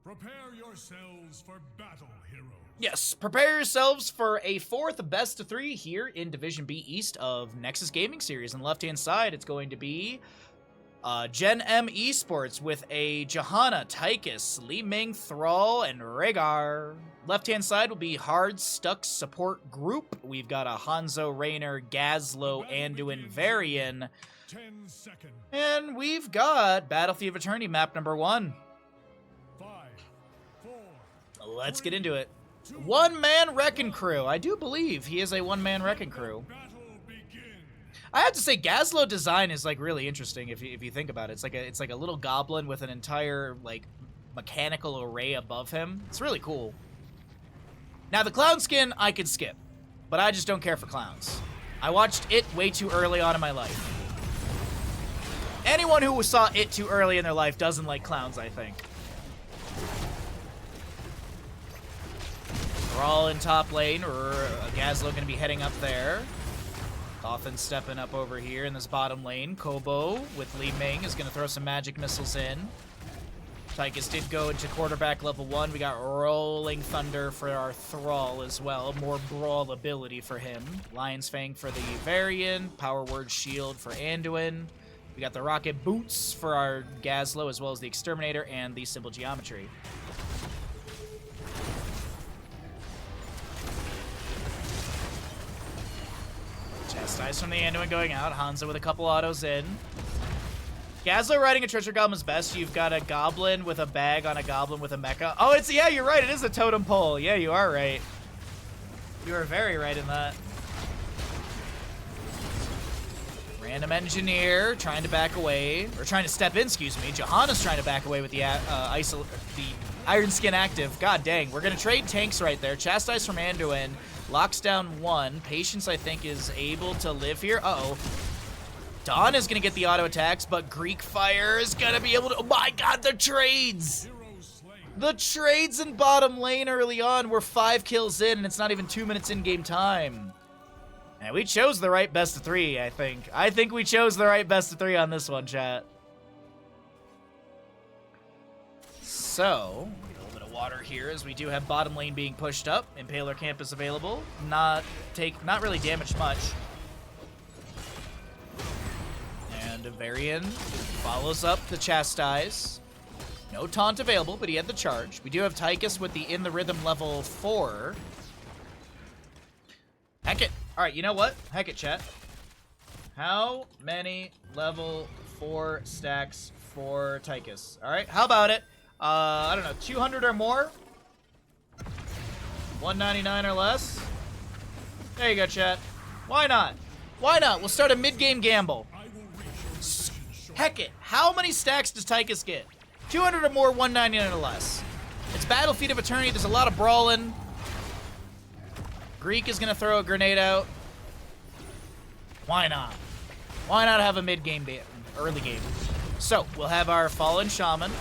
Prepare yourselves for battle, heroes. Yes, prepare yourselves for a fourth best of 3 here in Division B East of Nexus Gaming Series. On the left-hand side, it's going to be Gen.M Esports with a Johanna, Tychus, Li Ming, Thrall, and Rhaegar. Left-hand side will be Hard Stuck Support Group. We've got a Hanzo, Raynor, Gazlo, Anduin, Varian. 10 seconds. And we've got Battlefield of Eternity map number 1. 5, 4. Let's get into it. One-man Wrecking Crew. I do believe he is a one-man Wrecking Crew. Battle begins. I have to say, Gazlo design is like really interesting if you think about it. It's like a little goblin with an entire like mechanical array above him. It's really cool. Now the clown skin I could skip, but I just don't care for clowns. I watched it way too early on in my life. Anyone who saw it too early in their life doesn't like clowns, I think. We're all in top lane, or Gazlo going to be heading up there. Dolphin stepping up over here in this bottom lane. Kobo with Li Ming is going to throw some magic missiles in. Tychus did go into quarterback level 1. We got Rolling Thunder for our Thrall as well. More brawl ability for him. Lion's Fang for the Varian. Power Word Shield for Anduin. We got the Rocket Boots for our Gazlo, as well as the Exterminator and the Symbol Geometry. Chastise from the Anduin going out. Hanzo with a couple autos in. Gazlo riding a Treasure Goblin's best. You've got a Goblin with a bag on a Goblin with a mecha. Oh, yeah, you're right. It is a totem pole. Yeah, you are right. You are very right in that. Random Engineer trying to back away, or trying to step in, excuse me. Johanna's trying to back away with the Iron Skin active. God dang, we're going to trade tanks right there. Chastise from Anduin. Locks down 1. Patience, I think, is able to live here. Uh-oh. Dawn is going to get the auto attacks, but Greek Fire is going to be able to... Oh my god, the trades! The trades in bottom lane early on were 5 kills in, and it's not even 2 minutes in-game time. And we chose the right best of 3, I think. I think we chose the right best of 3 on this one, chat. So... water here, as we do have bottom lane being pushed up. Impaler Camp is available. Not really damaged much. And Varian follows up the Chastise. No taunt available, but he had the charge. We do have Tychus with the In the Rhythm level 4. Heck it. Alright, you know what? Heck it, chat. How many level 4 stacks for Tychus? Alright, how about it? I don't know, 200 or more? 199 or less? There you go, chat. Why not? Why not? We'll start a mid-game gamble. Heck it. How many stacks does Tychus get? 200 or more, 199 or less. It's Battlefield of Eternity. There's a lot of brawling. Greek is going to throw a grenade out. Why not? Why not have a mid-game, early game? So, we'll have our Fallen Shaman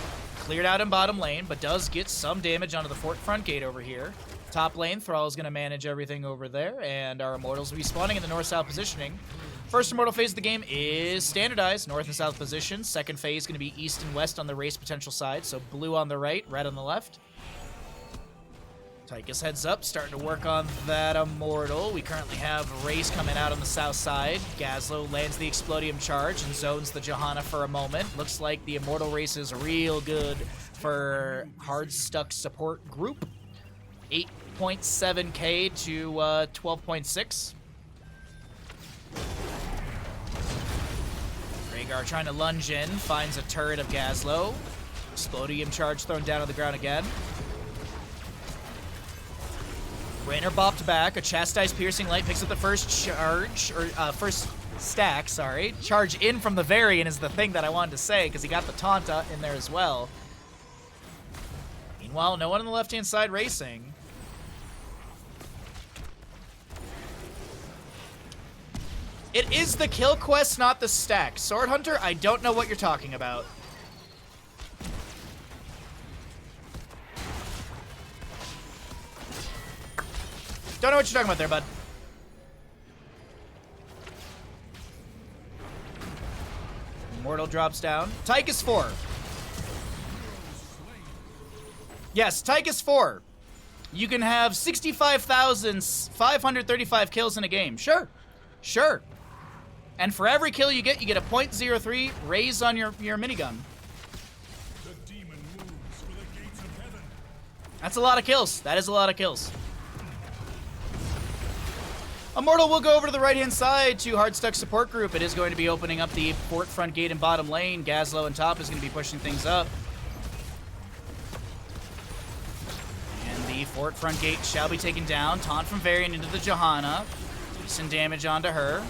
cleared out in bottom lane, but does get some damage onto the front gate over here. Top lane, Thrall is going to manage everything over there, and our Immortals will be spawning in the north-south positioning. First Immortal phase of the game is standardized, north and south position. Second phase is going to be east and west on the race potential side, so blue on the right, red on the left. Tychus heads up, starting to work on that Immortal. We currently have Race coming out on the south side. Gazlo lands the Explodium charge and zones the Johanna for a moment. Looks like the Immortal race is real good for Hard Stuck Support Group. 8.7k to 12.6. Rhaegar trying to lunge in, finds a turret of Gazlo. Explodium charge thrown down on the ground again. Raynor bopped back. A Chastise Piercing Light picks up the first charge, or first stack, sorry. Charge in from the Varian is the thing that I wanted to say, because he got the taunt in there as well. Meanwhile, no one on the left-hand side racing. It is the kill quest, not the stack. Sword Hunter, I don't know what you're talking about. Don't know what you're talking about there, bud. Immortal drops down. Tychus 4. Yes, Tychus 4. You can have 65,535 kills in a game. Sure. Sure. And for every kill you get a .03 raise on your minigun. The demon moves for the gates of heaven. That's a lot of kills. That is a lot of kills. Immortal will go over to the right-hand side to Hardstuck support group. It is going to be opening up the fort front gate and bottom lane. Gazlowe and top is going to be pushing things up. And the fort front gate shall be taken down. Taunt from Varian into the Johanna. Decent damage onto her.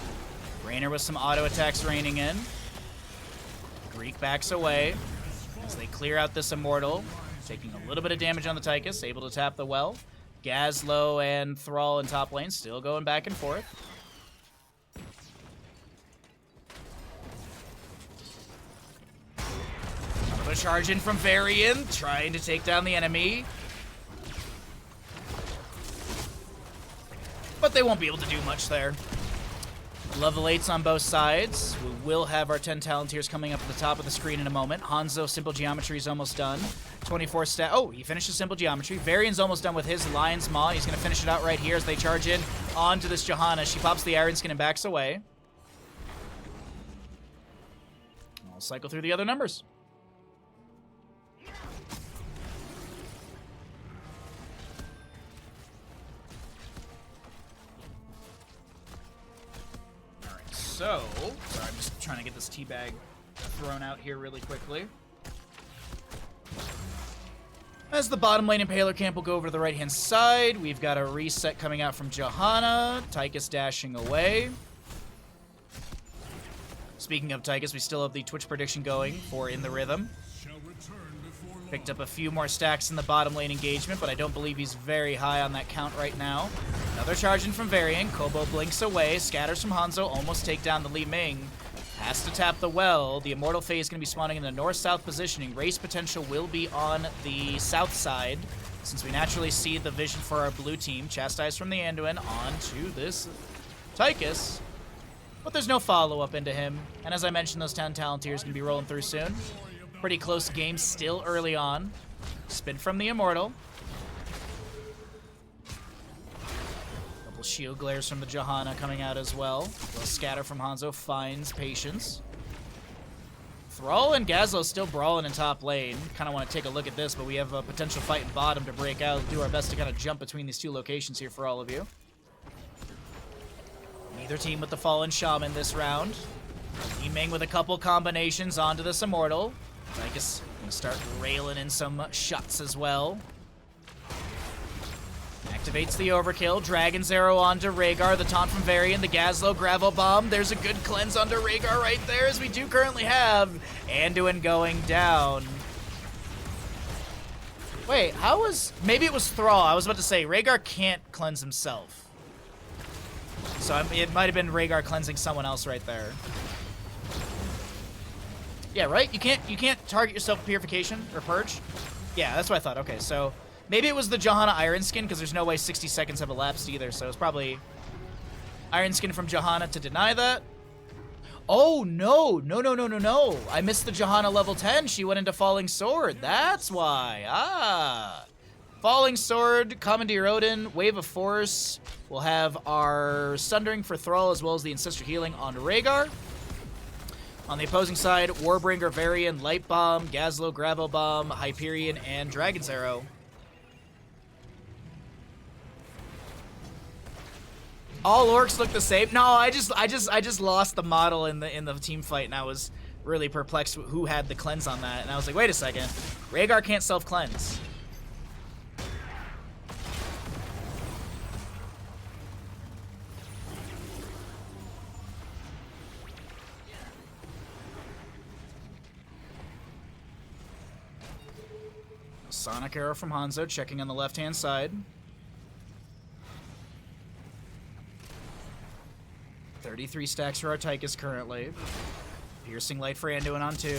Raynor with some auto attacks raining in. Greek backs away as they clear out this Immortal. Taking a little bit of damage on the Tychus. Able to tap the well. Gazlowe and Thrall in top lane still going back and forth. Another charge in from Varian, trying to take down the enemy. But they won't be able to do much there. Level 8s on both sides. We will have our 10 Talontiers coming up at the top of the screen in a moment. Hanzo, Simple Geometry is almost done. 24 stat. Oh, he finishes Simple Geometry. Varian's almost done with his Lion's Maw. He's going to finish it out right here as they charge in onto this Johanna. She pops the Iron Skin and backs away. I'll cycle through the other numbers. So, sorry, I'm just trying to get this teabag thrown out here really quickly. As the bottom lane Impaler camp will go over to the right-hand side, we've got a reset coming out from Johanna. Tychus dashing away. Speaking of Tychus, we still have the Twitch prediction going for In the Rhythm. Picked up a few more stacks in the bottom lane engagement, but I don't believe he's very high on that count right now. Another charge in from Varian. Kobo blinks away. Scatters from Hanzo. Almost take down the Li Ming. Has to tap the well. The Immortal Phase is going to be spawning in the north-south positioning. Race potential will be on the south side, since we naturally see the vision for our blue team. Chastise from the Anduin onto this Tychus. But there's no follow-up into him. And as I mentioned, those 10 Talontiers are going to be rolling through soon. Pretty close game still early on. Spin from the Immortal. Couple shield glares from the Johanna coming out as well. A little scatter from Hanzo finds patience. Thrall and Gazlowe still brawling in top lane. Kind of want to take a look at this, but we have a potential fight in bottom to break out. Do our best to kind of jump between these two locations here for all of you. Neither team with the Fallen Shaman this round. Li Ming with a couple combinations onto this Immortal. Tychus gonna start railing in some shots as well. Activates the overkill. Dragon's Arrow onto Rhaegar. The taunt from Varian. The Gazlowe Gravel Bomb. There's a good cleanse onto Rhaegar right there, as we do currently have Anduin going down. Wait, how was... Maybe it was Thrall. I was about to say, Rhaegar can't cleanse himself. So it might have been Rhaegar cleansing someone else right there. Yeah, right? You can't target yourself with Purification or Purge? Yeah, that's what I thought. Okay, so maybe it was the Johanna Iron Skin, because there's no way 60 seconds have elapsed either, so it's probably Iron Skin from Johanna to deny that. Oh, no. No. I missed the Johanna level 10. She went into Falling Sword. That's why. Ah. Falling Sword, Commandeer Odin, Wave of Force. We'll have our Sundering for Thrall, as well as the Ancestor Healing on Rhaegar. On the opposing side, Warbringer, Varian, Light Bomb, Gazlowe, Gravel Bomb, Hyperion, and Dragon's Arrow. All orcs look the same. No, I just lost the model in the team fight, and I was really perplexed with who had the cleanse on that. And I was like, wait a second, Rhaegar can't self-cleanse. Sonic Arrow from Hanzo, checking on the left-hand side. 33 stacks for our Tychus currently. Piercing Light for Anduin on 2.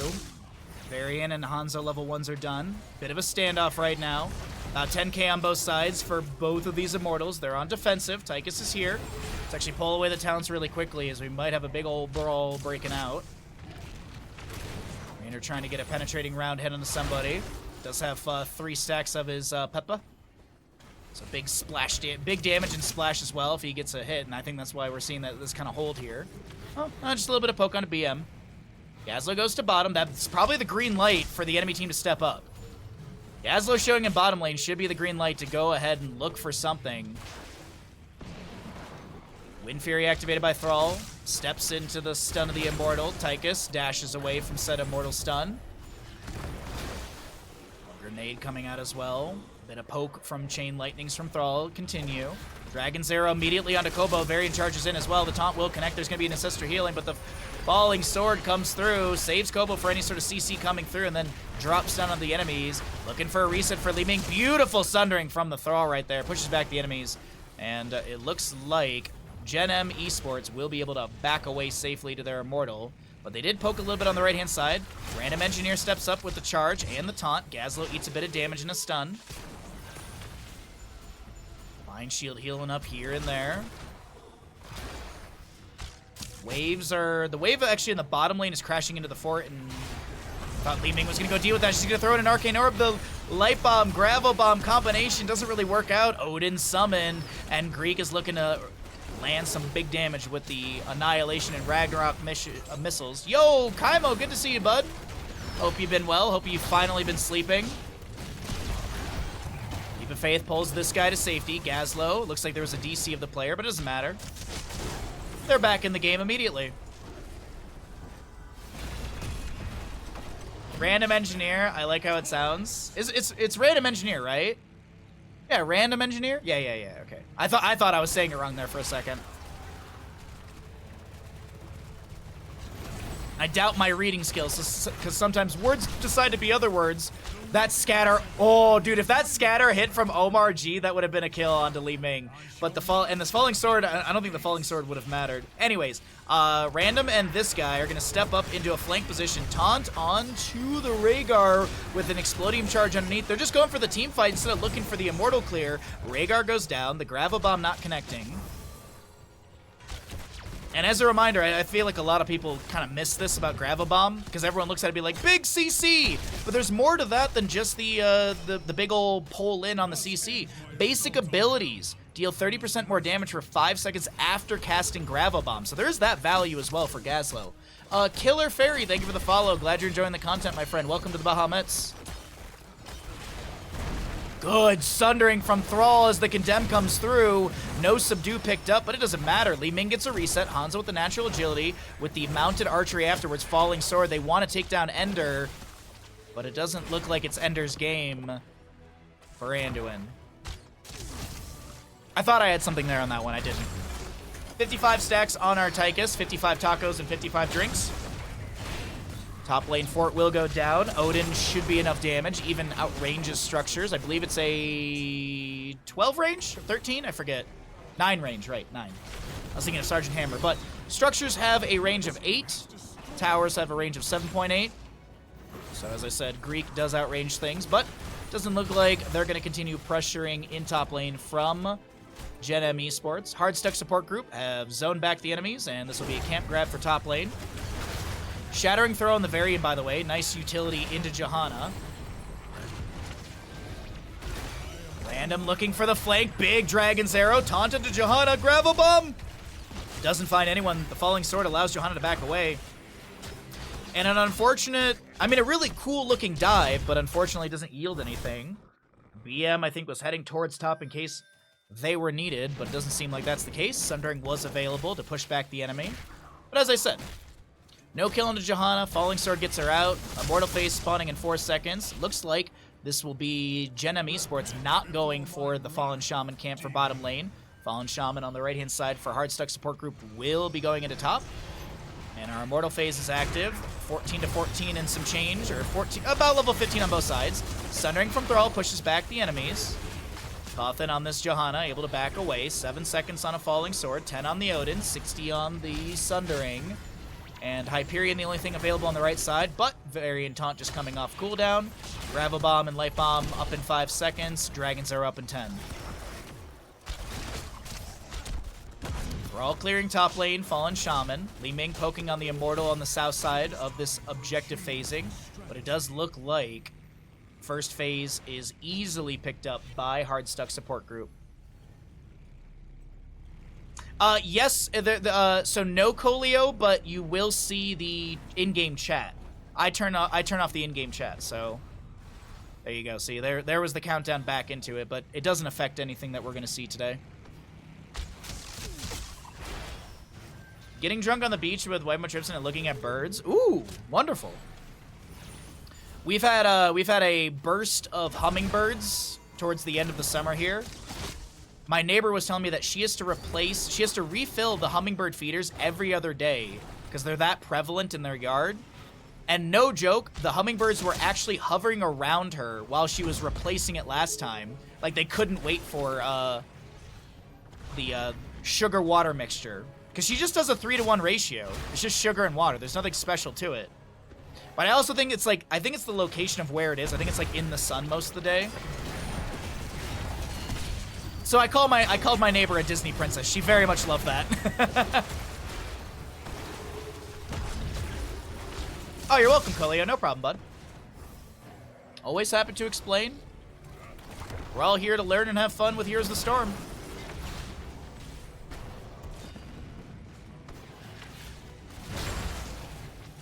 Varian and Hanzo level 1s are done. Bit of a standoff right now. About 10k on both sides for both of these Immortals. They're on defensive. Tychus is here. Let's actually pull away the talents really quickly, as we might have a big old brawl breaking out. Raynor trying to get a penetrating round hit onto somebody. Does have 3 stacks of his Peppa. So big splash, big damage and splash as well if he gets a hit, and I think that's why we're seeing that this kind of hold here. Oh, just a little bit of poke on a BM. Gazlo goes to bottom. That's probably the green light for the enemy team to step up. Gazlo showing in bottom lane should be the green light to go ahead and look for something. Wind Fury activated by Thrall. Steps into the stun of the Immortal. Tychus dashes away from said Immortal stun. Grenade coming out as well. Bit of poke from Chain Lightnings from Thrall. Continue. Dragon's Arrow immediately onto Kobo. Varian charges in as well. The taunt will connect. There's going to be an Ancestor healing, but the Falling Sword comes through. Saves Kobo for any sort of CC coming through, and then drops down on the enemies. Looking for a reset for Li Ming. Beautiful sundering from the Thrall right there. Pushes back the enemies. And it looks like Gen.M Esports will be able to back away safely to their Immortal. But they did poke a little bit on the right-hand side. Random Engineer steps up with the charge and the taunt. Gazlo eats a bit of damage and a stun. Mind Shield healing up here and there. Waves are... The wave actually in the bottom lane is crashing into the fort, and thought Li Ming was going to go deal with that. She's going to throw in an Arcane Orb. The Light Bomb, Gravel Bomb combination doesn't really work out. Odin summon, and Greek is looking to land some big damage with the Annihilation and Ragnarok missiles. Yo, Kaimo, good to see you, bud. Hope you've been well. Hope you've finally been sleeping. Leap of Faith pulls this guy to safety. Gazlo, looks like there was a DC of the player, but it doesn't matter. They're back in the game immediately. Random Engineer, I like how it sounds. It's Random Engineer, right? Yeah, Random Engineer? Yeah, okay. I thought I was saying it wrong there for a second. I doubt my reading skills, because sometimes words decide to be other words. That scatter, oh, dude, if that scatter hit from Omar G, that would have been a kill onto Li Ming. But this Falling Sword, I don't think the Falling Sword would have mattered. Anyways, Random and this guy are going to step up into a flank position, taunt onto the Rhaegar with an Explodium charge underneath. They're just going for the team fight instead of looking for the Immortal clear. Rhaegar goes down, the Gravel Bomb not connecting. And as a reminder, I feel like a lot of people kind of miss this about Gravel Bomb, because everyone looks at it and be like, big CC! But there's more to that than just the big old pull in on the CC. Basic abilities deal 30% more damage for 5 seconds after casting Gravel Bomb. So there's that value as well for Gazlo. Killer Fairy, thank you for the follow. Glad you're enjoying the content, my friend. Welcome to the Bahamuts. Good sundering from Thrall as the Condemn comes through. No Subdue picked up, but it doesn't matter. Li Ming gets a reset. Hanzo with the natural agility. With the mounted archery afterwards, Falling Sword. They want to take down Ender, but it doesn't look like it's Ender's game for Anduin. I thought I had something there on that one. I didn't. 55 stacks on our Tychus. 55 tacos and 55 drinks. Top lane fort will go down. Odin should be enough damage, even outranges structures. I believe it's a 12 range? Or 13? I forget. 9 range, right, 9. I was thinking of Sergeant Hammer, but structures have a range of 8. Towers have a range of 7.8. So as I said, Greek does outrange things, but doesn't look like they're going to continue pressuring in top lane from Gen.M Esports. Hard Stuck support group have zoned back the enemies, and this will be a camp grab for top lane. Shattering Throw on the Varian, by the way. Nice utility into Johanna. Random looking for the flank. Big Dragon's Arrow. Taunt into Johanna. Gravel Bomb! Doesn't find anyone. The Falling Sword allows Johanna to back away. And an unfortunate... I mean, a really cool-looking dive, but unfortunately doesn't yield anything. BM, I think, was heading towards top in case they were needed, but it doesn't seem like that's the case. Sundering was available to push back the enemy. But as I said... No kill into Johanna. Falling Sword gets her out. Immortal Face spawning in 4 seconds. Looks like this will be Gen.M Esports not going for the Fallen Shaman camp for bottom lane. Fallen Shaman on the right-hand side for Hard Stuck support group will be going into top. And our Immortal Phase is active. 14 to 14 and some change, or 14, about level 15 on both sides. Sundering from Thrall pushes back the enemies. Bothan on this Johanna, able to back away. 7 seconds on a Falling Sword, 10 on the Odin, 60 on the Sundering. And Hyperion, the only thing available on the right side, but Varian Taunt just coming off cooldown. Gravel Bomb and Light Bomb up in 5 seconds. Dragons are up in 10. We're all clearing top lane, Fallen Shaman. Li Ming poking on the Immortal on the south side of this objective phasing. But it does look like First phase is easily picked up by Hard Stuck support group. Yes, so no Colio, but you will see the in-game chat. I turn off the in-game chat, so there you go. See, there was the countdown back into it, but it doesn't affect anything that we're gonna see today. Getting drunk on the beach with White Tripson and looking at birds. Ooh, wonderful. We've had a burst of hummingbirds towards the end of the summer here. My neighbor was telling me that she has to refill the hummingbird feeders every other day because they're that prevalent in their yard. And no joke, the hummingbirds were actually hovering around her while she was replacing it last time. Like they couldn't wait for the sugar water mixture. Because she just does a 3-to-1 ratio. It's just sugar and water. There's nothing special to it. But I also think it's like, I think it's the location of where it is. I think it's like in the sun most of the day. So I called my neighbor a Disney princess. She very much loved that. Oh, you're welcome, Colio. No problem, bud. Always happy to explain. We're all here to learn and have fun with Heroes of the Storm.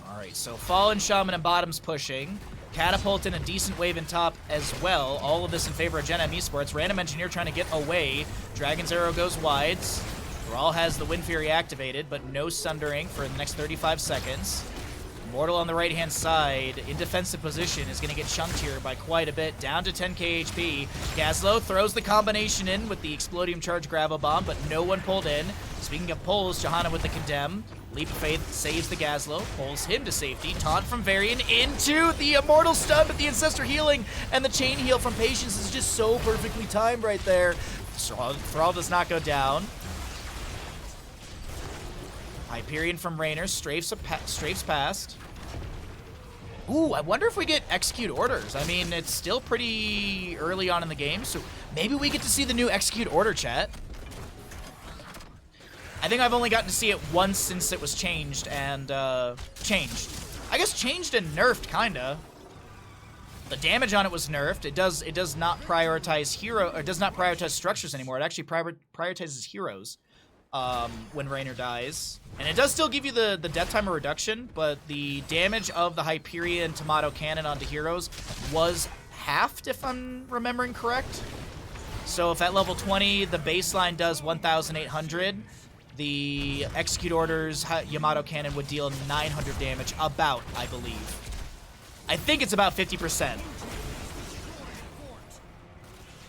Alright, so Fallen, Shaman, and Bottom's pushing. Catapult in a decent wave in top as well. All of this in favor of Gen.M Esports. Random Engineer trying to get away. Dragon's Arrow goes wides. Thrall has the Wind Fury activated, but no Sundering for the next 35 seconds. Immortal on the right-hand side, in defensive position, is going to get chunked here by quite a bit, down to 10k HP. Gazlo throws the combination in with the Explodium Charge Gravo Bomb, but no one pulled in. Speaking of pulls, Johanna with the Condemn. Leap of Faith saves the Gazlo, pulls him to safety. Taunt from Varian into the Immortal Stun, but the Ancestor healing and the Chain Heal from Patience is just so perfectly timed right there. Thrall does not go down. Hyperion from Raynor strafes past. Ooh, I wonder if we get Execute Orders. I mean, it's still pretty early on in the game, so maybe we get to see the new Execute Order, chat. I think I've only gotten to see it once since it was changed and, changed. I guess changed and nerfed, kinda. The damage on it was nerfed. It does not prioritize structures anymore. It actually prioritizes heroes. When Raynor dies. And it does still give you the death timer reduction, but the damage of the Hyperion Tomato Cannon onto heroes was halved, if I'm remembering correct. So if at level 20, the baseline does 1,800, the Execute Orders Yamato Cannon would deal 900 damage, about, I believe. I think it's about 50%.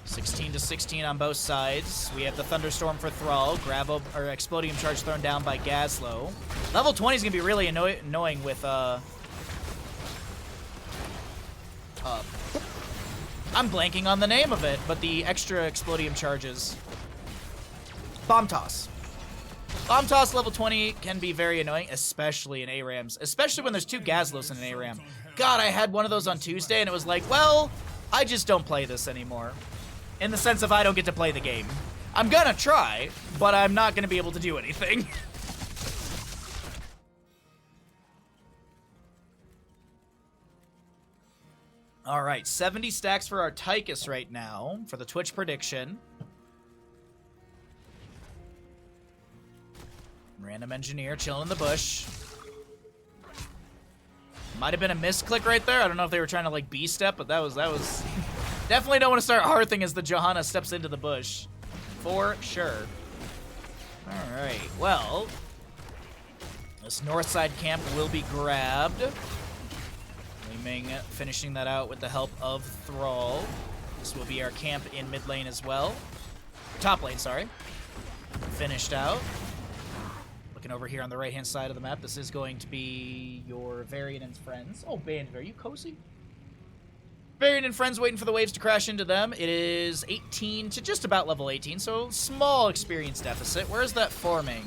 16 to 16 on both sides. We have the Thunderstorm for Thrall. Explodium Charge thrown down by Gazlo. Level 20 is going to be really annoying with, I'm blanking on the name of it, but the extra Explodium Charges. Bomb Toss. Bomb Toss level 20 can be very annoying, especially in ARAMs. Especially when there's 2 Gazlos in an ARAM. God, I had one of those on Tuesday, and it was like, well, I just don't play this anymore. In the sense of I don't get to play the game. I'm gonna try, but I'm not gonna be able to do anything. Alright, 70 stacks for our Tychus right now, for the Twitch prediction. Random Engineer chilling in the bush. Might have been a misclick right there. I don't know if they were trying to like B-step, but that was definitely don't want to start hearthing as the Johanna steps into the bush. For sure. Alright, well. This north side camp will be grabbed. Li-Ming finishing that out with the help of Thrall. This will be our camp in mid lane as well. Top lane, sorry. Finished out. Looking over here on the right-hand side of the map, this is going to be your Varian and friends. Oh, Bandit, are you cozy? Varian and friends waiting for the waves to crash into them. It is 18 to just about level 18, so small experience deficit. Where is that forming?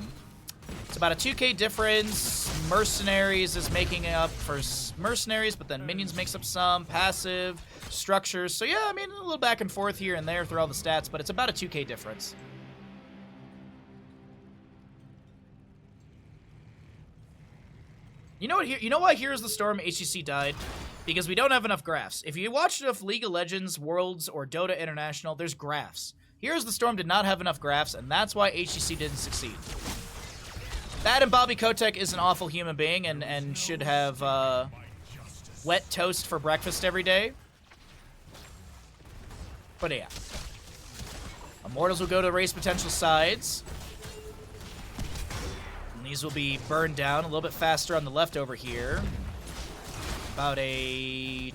It's about a 2k difference. Mercenaries is making up for mercenaries, but then minions makes up some. Passive, structures. So yeah, I mean, a little back and forth here and there through all the stats, but it's about a 2k difference. You know what? You know why Heroes of the Storm HCC died? Because we don't have enough graphs. If you watch enough League of Legends, Worlds, or Dota International, there's graphs. Heroes of the Storm did not have enough graphs, and that's why HGC didn't succeed. That and Bobby Kotick is an awful human being and should have wet toast for breakfast every day. But yeah. Immortals will go to race potential sides. And these will be burned down a little bit faster on the left over here. About a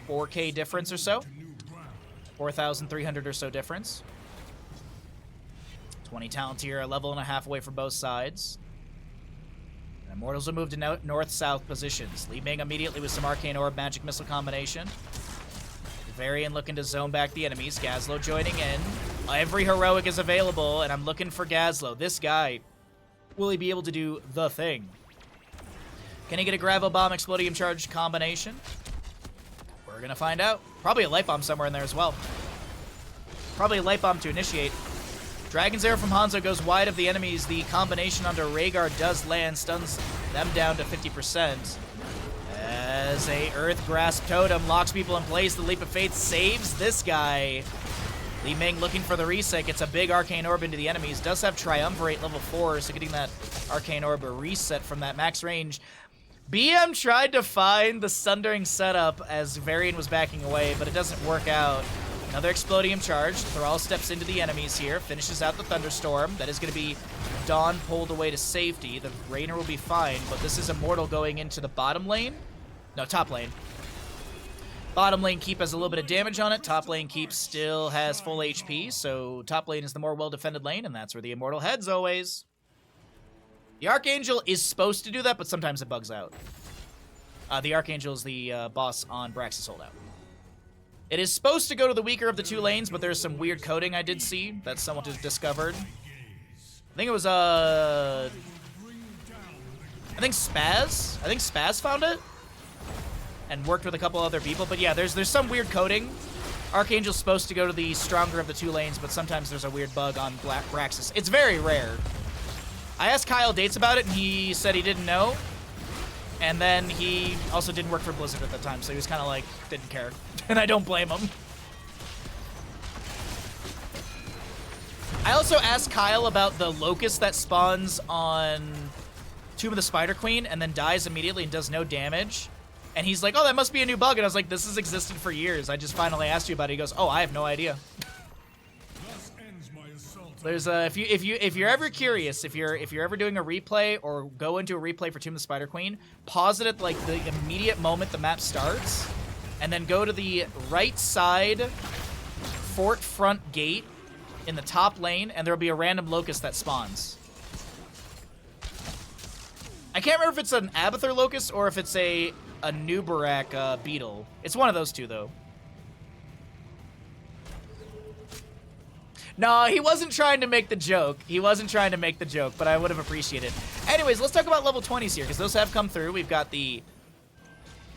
4K difference or so. 4,300 or so difference. 20 talents here, a level and a half away from both sides. And Immortals will move to north-south positions. Li Ming immediately with some Arcane Orb Magic Missile combination. Varian looking to zone back the enemies. Gazlo joining in. Every heroic is available, and I'm looking for Gazlo. This guy, will he be able to do the thing? Can he get a Gravel Bomb Explodium Charge combination? We're going to find out. Probably a Light Bomb somewhere in there as well. Probably a Light Bomb to initiate. Dragon's Arrow from Hanzo goes wide of the enemies. The combination onto Rhaegar does land, stuns them down to 50%. As a Earth Grasp Totem locks people in place, the Leap of Faith saves this guy. Li Ming looking for the reset, gets a big Arcane Orb into the enemies. Does have Triumvirate level 4, so getting that Arcane Orb a reset from that max range. BM tried to find the Sundering setup as Varian was backing away, but it doesn't work out. Another Explodium Charge. Thrall steps into the enemies here, finishes out the Thunderstorm. That is going to be Dawn pulled away to safety. The Rainer will be fine, but this is Immortal going into the bottom lane. No, top lane. Bottom lane Keep has a little bit of damage on it. Top lane Keep still has full HP, so top lane is the more well-defended lane, and that's where the Immortal heads always. The Archangel is supposed to do that, but sometimes it bugs out. The Archangel is the boss on Braxis Holdout. It is supposed to go to the weaker of the two lanes, but there's some weird coding I did see that someone just discovered. I think it was, I think Spaz? I think Spaz found it? And worked with a couple other people, but yeah, there's some weird coding. Archangel's supposed to go to the stronger of the two lanes, but sometimes there's a weird bug on Braxis. It's very rare. I asked Kyle Dates about it, and he said he didn't know. And then he also didn't work for Blizzard at the time, so he was kind of like, didn't care. And I don't blame him. I also asked Kyle about the Locust that spawns on Tomb of the Spider Queen and then dies immediately and does no damage. And he's like, oh, that must be a new bug. And I was like, this has existed for years. I just finally asked you about it. He goes, oh, I have no idea. There's if you're ever curious, if you're ever doing a replay or go into a replay for Tomb of the Spider Queen, pause it at like the immediate moment the map starts, and then go to the right side fort front gate in the top lane, and there'll be a random Locust that spawns. I can't remember if it's an Abathur Locust or if it's a Nubarak Beetle. It's one of those two, though. No, he wasn't trying to make the joke. He wasn't trying to make the joke, but I would have appreciated it. Anyways, let's talk about level 20s here, because those have come through. We've got the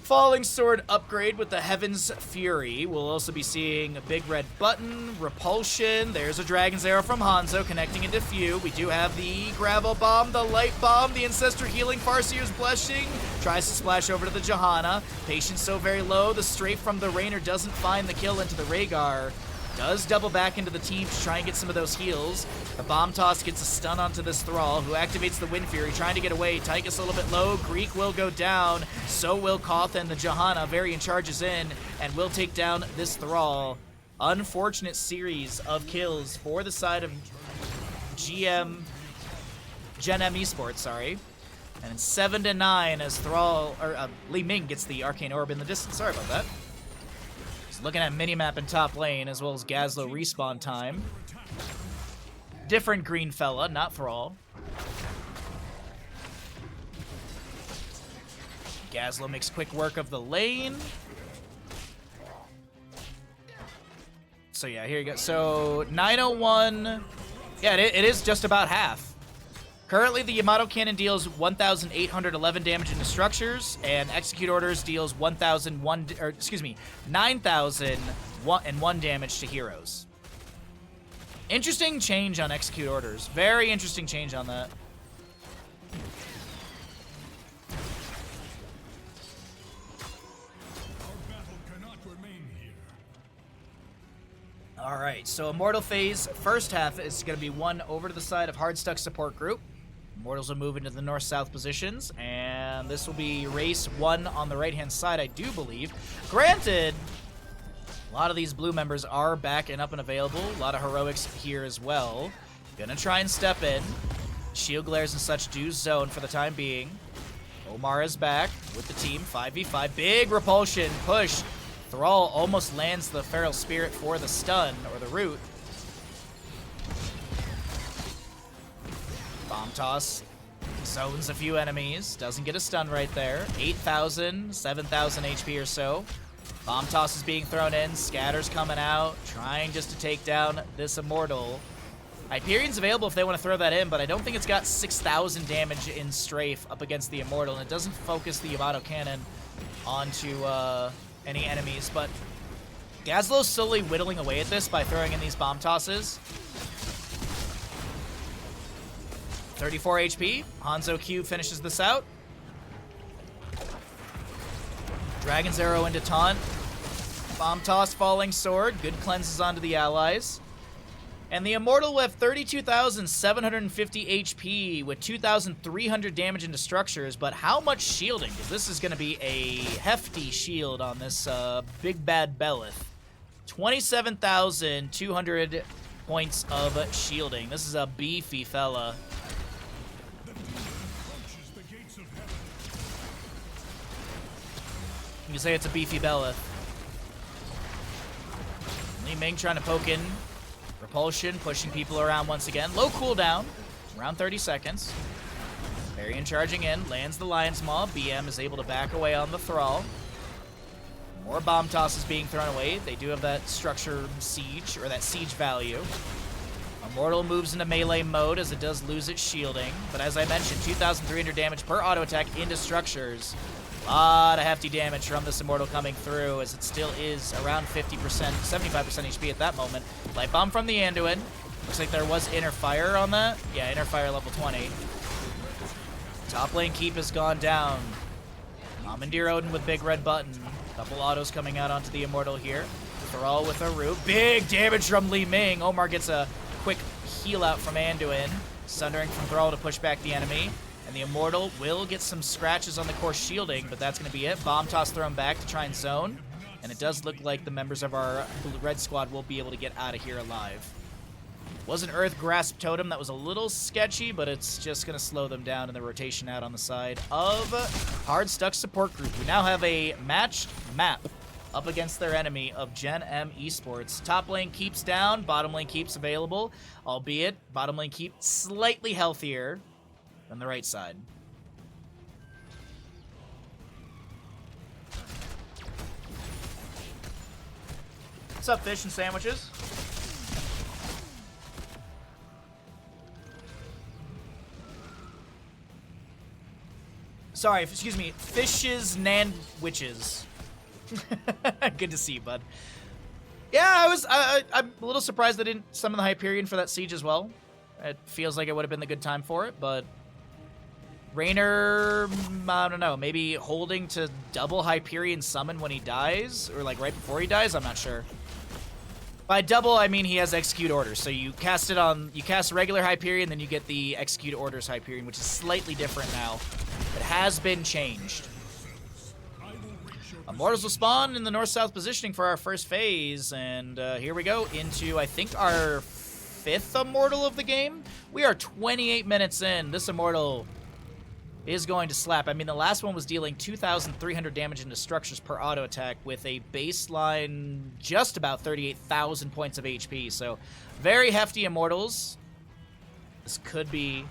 Falling Sword upgrade with the Heaven's Fury. We'll also be seeing a big red button, Repulsion. There's a Dragon's Arrow from Hanzo connecting into Few. We do have the Gravel Bomb, the Light Bomb, the Ancestor Healing, Farseer's Blessing. Tries to splash over to the Johanna. Patience so very low. The Strafe from the Rainer doesn't find the kill into the Rhaegar. Does double back into the team to try and get some of those heals. The Bomb Toss gets a stun onto this Thrall, who activates the Wind Fury, trying to get away. Tychus a little bit low. Greek will go down. So will Koth and the Johanna. Varian charges in and will take down this Thrall. Unfortunate series of kills for the side of Gen.M Esports, sorry. And it's 7-9 as Thrall, or Li Ming gets the Arcane Orb in the distance. Sorry about that. Looking at minimap in top lane, as well as Gazlo respawn time. Different green fella, not for all. Gazlo makes quick work of the lane. So yeah, here you go. So 901, yeah, it is just about half. Currently, the Yamato Cannon deals 1,811 damage into structures, and Execute Orders deals 9,001 damage to heroes. Interesting change on Execute Orders. Very interesting change on that. All right, so Immortal phase, first half is going to be won over to the side of Hardstuck support group. Immortals will move into the north-south positions, and this will be race 1 on the right-hand side, I do believe. Granted, a lot of these blue members are back and up and available. A lot of heroics here as well. Gonna try and step in. Shield glares and such do zone for the time being. Omar is back with the team, 5v5. Big repulsion, push. Thrall almost lands the Feral Spirit for the stun, or the root. Bomb toss zones a few enemies. Doesn't get a stun right there. 8,000, 7,000 HP or so. Bomb toss is being thrown in. Scatter's coming out, trying just to take down this Immortal. Hyperion's available if they want to throw that in, but I don't think it's got 6,000 damage in strafe up against the Immortal, and it doesn't focus the Yamato cannon onto any enemies. But Gazlo's slowly whittling away at this by throwing in these bomb tosses. 34 HP. Hanzo Q finishes this out. Dragon's Arrow into taunt. Bomb toss, falling sword. Good cleanses onto the allies. And the Immortal will have 32,750 HP with 2,300 damage into structures, but how much shielding? Because this is going to be a hefty shield on this big bad Belith. 27,200 points of shielding. This is a beefy fella. You can say it's a beefy Belith. Li Ming trying to poke in. Repulsion, pushing people around once again. Low cooldown, around 30 seconds. Varian charging in, lands the Lion's Maw. BM is able to back away on the Thrall. More bomb tosses being thrown away. They do have that structure siege, or that siege value. Immortal moves into melee mode as it does lose its shielding. But as I mentioned, 2,300 damage per auto attack into structures. A lot of hefty damage from this Immortal coming through, as it still is around 50%, 75% HP at that moment. Light Bomb from the Anduin. Looks like there was Inner Fire on that. Yeah, Inner Fire level 20. Top lane keep has gone down. Commandeer Odin with big red button. Couple autos coming out onto the Immortal here. Thrall with a root. Big damage from Li Ming. Omar gets a quick heal out from Anduin. Sundering from Thrall to push back the enemy. And the Immortal will get some scratches on the core shielding, but that's going to be it. Bomb toss thrown back to try and zone. And it does look like the members of our red squad will be able to get out of here alive. Was an Earth Grasp Totem that was a little sketchy, but it's just going to slow them down in the rotation out on the side of Hardstuck support group. We now have a matched map up against their enemy of Gen.M Esports. Top lane keeps down, bottom lane keeps available, albeit bottom lane keep slightly healthier on the right side. What's up, fish and sandwiches? Sorry, excuse me, fishes, nandwiches. Good to see you, bud. Yeah, I'm a little surprised they didn't summon the Hyperion for that siege as well. It feels like it would have been the good time for it, but Raynor, I don't know, maybe holding to double Hyperion summon when he dies, or like right before he dies, I'm not sure. By double, I mean he has execute orders, so you cast regular Hyperion, then you get the execute orders Hyperion, which is slightly different now. It has been changed. Immortals will spawn in the north-south positioning for our first phase, and here we go into, I think, our 5th Immortal of the game. We are 28 minutes in. This Immortal is going to slap. I mean, the last one was dealing 2,300 damage into structures per auto attack with a baseline just about 38,000 points of HP. So, very hefty Immortals. This could be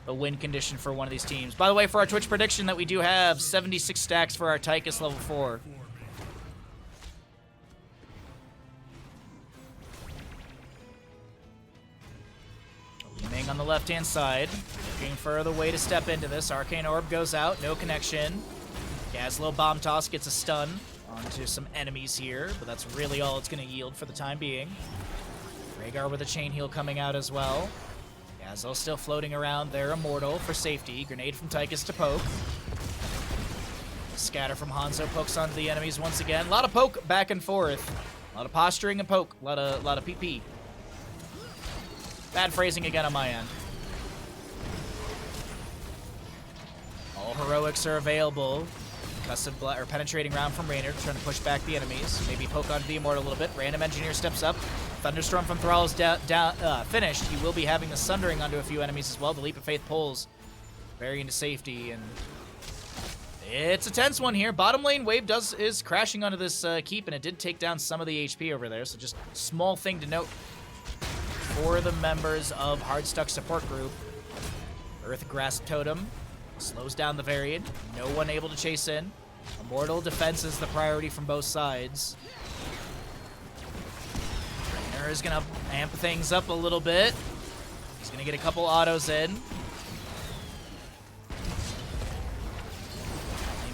a win condition for one of these teams. By the way, for our Twitch prediction that we do have 76 stacks for our Tychus level 4. Ming on the left-hand side, looking for the way to step into this. Arcane Orb goes out, no connection. Gazlo Bomb Toss gets a stun onto some enemies here, but that's really all it's going to yield for the time being. Rhaegar with a chain heal coming out as well. Gazlo still floating around there, Immortal for safety. Grenade from Tychus to poke. Scatter from Hanzo pokes onto the enemies once again. A lot of poke back and forth. A lot of posturing and poke. A lot of PP. Bad phrasing again on my end. All heroics are available. Concussive or penetrating round from Raynor, trying to push back the enemies. Maybe poke onto the Immortal a little bit. Random Engineer steps up. Thunderstorm from Thrall is finished. He will be having the Sundering onto a few enemies as well. The Leap of Faith pulls very into safety, and it's a tense one here. Bottom lane wave is crashing onto this keep, and it did take down some of the HP over there. So just small thing to note for the members of Hardstuck support group. Earth Grasp Totem slows down the variant. No one able to chase in. Immortal defense is the priority from both sides. Raynor is going to amp things up a little bit. He's going to get a couple autos in. Li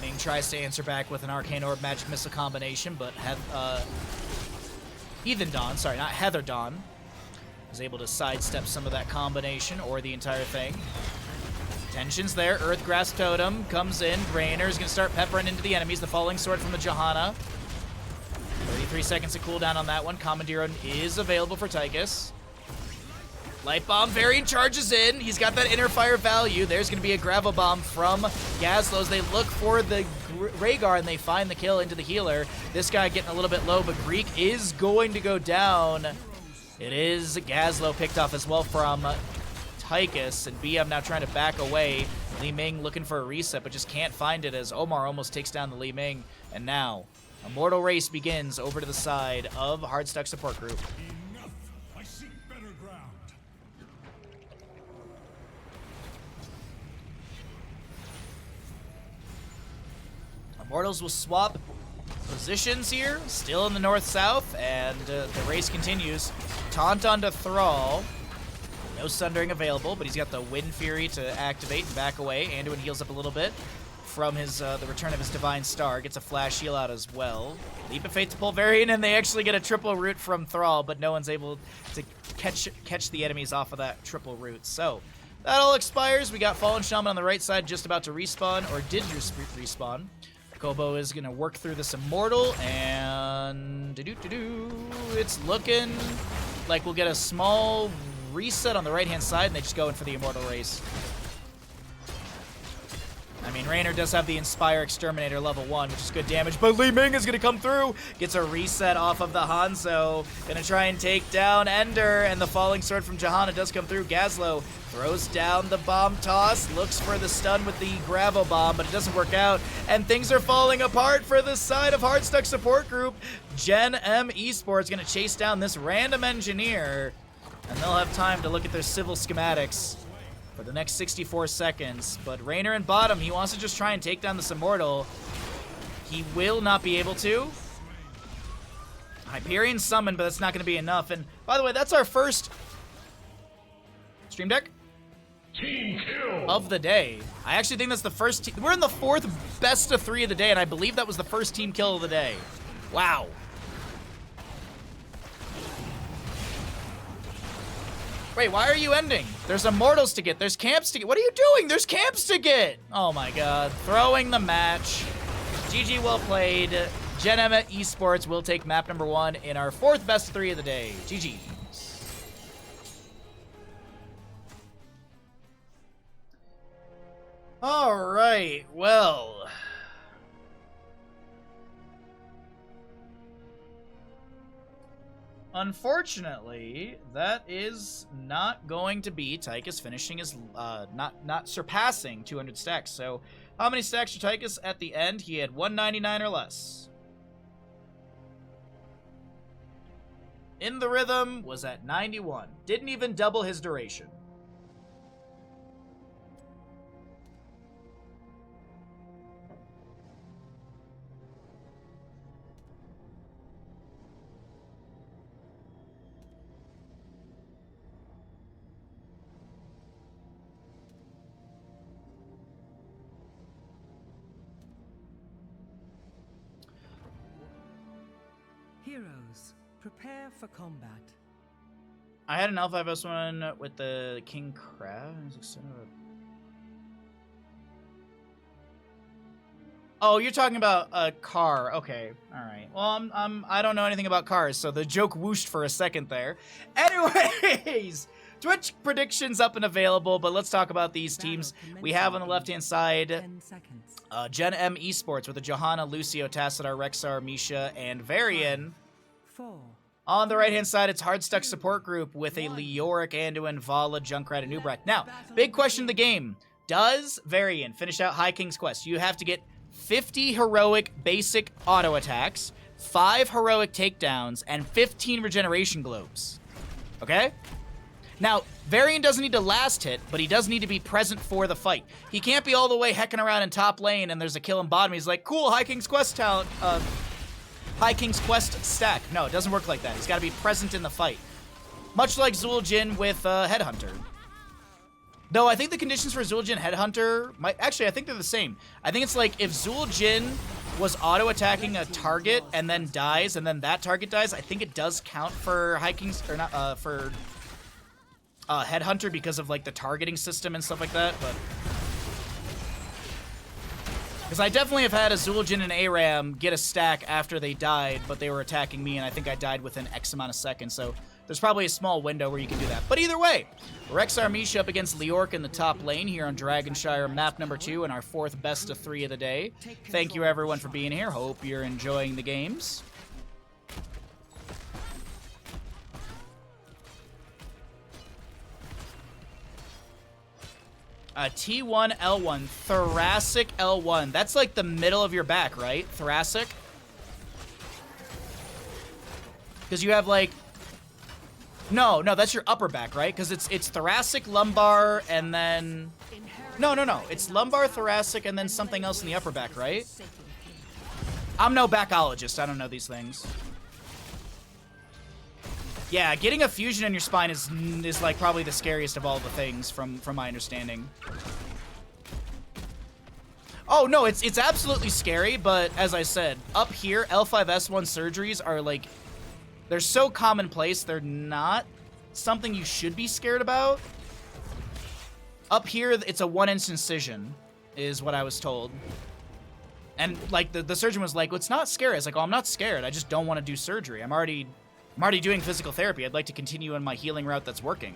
Ming tries to answer back with an Arcane Orb Magic Missile combination, but Heathen Dawn, sorry, not Heather Dawn, is able to sidestep some of that combination or the entire thing. Tensions there. Earth Grasp Totem comes in. Raynor is going to start peppering into the enemies. The Falling Sword from the Johanna. 33 seconds of cooldown on that one. Commandeer is available for Tychus. Light Bomb variant charges in. He's got that inner fire value. There's going to be a Gravel Bomb from Gazlo as they look for the Rhaegar and they find the kill into the healer. This guy getting a little bit low, but Greek is going to go down. It is Gazlo picked off as well from Tychus, and BM now trying to back away. Li Ming looking for a reset, but just can't find it as Omar almost takes down the Li Ming. And now, a mortal race begins over to the side of Hardstuck support group. Enough! I seek better ground. Immortals will swap positions here, still in the north-south, and the race continues. Taunt onto Thrall. No Sundering available, but he's got the Wind Fury to activate and back away. Anduin heals up a little bit from his the return of his Divine Star. Gets a Flash heal out as well. Leap of Faith to pull Varian, and they actually get a triple root from Thrall, but no one's able to catch the enemies off of that triple root. So that all expires. We got Fallen Shaman on the right side just about to respawn, or did just respawn. Kobo is going to work through this Immortal, and it's looking like we'll get a small reset on the right-hand side, and they just go in for the Immortal race. I mean, Raynor does have the Inspire Exterminator level 1, which is good damage, but Li Ming is going to come through. Gets a reset off of the Hanzo. Going to try and take down Ender, and the Falling Sword from Johanna does come through. Gazlo throws down the bomb toss, looks for the stun with the Gravel Bomb, but it doesn't work out, and things are falling apart for the side of Hardstuck support group. Gen.M Esports going to chase down this random engineer, and they'll have time to look at their civil schematics for the next 64 seconds. But Raynor in bottom, he wants to just try and take down this Immortal. He will not be able to. Hyperion summon, but that's not going to be enough. And by the way, that's our first stream deck Team kill of the day. I actually think that's the first we're in the 4th best of 3 of the day, and I believe that was the first team kill of the day. Wow. Wait, why are you ending? There's Immortals to get. There's camps to get. What are you doing? There's camps to get. Oh my god. Throwing the match. GG, well played. Gen.M Esports will take map number 1 in our 4th best 3 of the day. GG. All right. Well, unfortunately, that is not going to be Tychus finishing his, not surpassing 200 stacks. So, how many stacks for Tychus at the end? He had 199 or less. In the Rhythm was at 91. Didn't even double his duration. Heroes, prepare for combat. I had an L5S one with the King Crab. Oh, you're talking about a car. Okay, all right. Well, I don't know anything about cars, so the joke whooshed for a second there. Anyways, Twitch predictions up and available, but let's talk about these teams. We have on the left-hand side 10 seconds. Gen.M Esports with the Johanna, Lucio, Tassadar, Rexar, Misha, and Varian. 4. On the right-hand side, it's Hardstuck Support Group with a Leoric, Anduin, Vala, Junkrat, and Ubrak. Now, big question of the game. Does Varian finish out High King's Quest? You have to get 50 heroic basic auto attacks, 5 heroic takedowns, and 15 regeneration globes. Okay? Now, Varian doesn't need to last hit, but he does need to be present for the fight. He can't be all the way hecking around in top lane and there's a kill in bottom. He's like, cool, High King's Quest talent, High King's Quest stack. No, it doesn't work like that. He's got to be present in the fight. Much like Zul'jin with Headhunter. Though I think the conditions for Zul'jin Headhunter might... Actually, I think they're the same. I think it's like if Zul'jin was auto-attacking a target and then dies, and then that target dies, I think it does count for High King's... Or not, for... Headhunter because of, like, the targeting system and stuff like that, but... Because I definitely have had a Zul'jin and ARAM get a stack after they died, but they were attacking me, and I think I died within X amount of seconds, so there's probably a small window where you can do that. But either way, Rexar Misha up against Leoric in the top lane here on Dragonshire map number 2 and our 4th best of 3 of the day. Thank you, everyone, for being here. Hope you're enjoying the games. T1, L1, thoracic L1. That's like the middle of your back, right? Thoracic? Because you have like... No, that's your upper back, right? Because it's thoracic, lumbar, and then... No. It's lumbar, thoracic, and then something else in the upper back, right? I'm no backologist. I don't know these things. Yeah, getting a fusion in your spine is like probably the scariest of all the things from my understanding. Oh no, it's absolutely scary, but as I said, up here L5S1 surgeries are like, they're so commonplace, they're not something you should be scared about. Up here it's a 1-inch incision is what I was told. And like the surgeon was like, well, it's not scary. I was like, oh, I'm not scared. I just don't want to do surgery. I'm already doing physical therapy. I'd like to continue on my healing route that's working.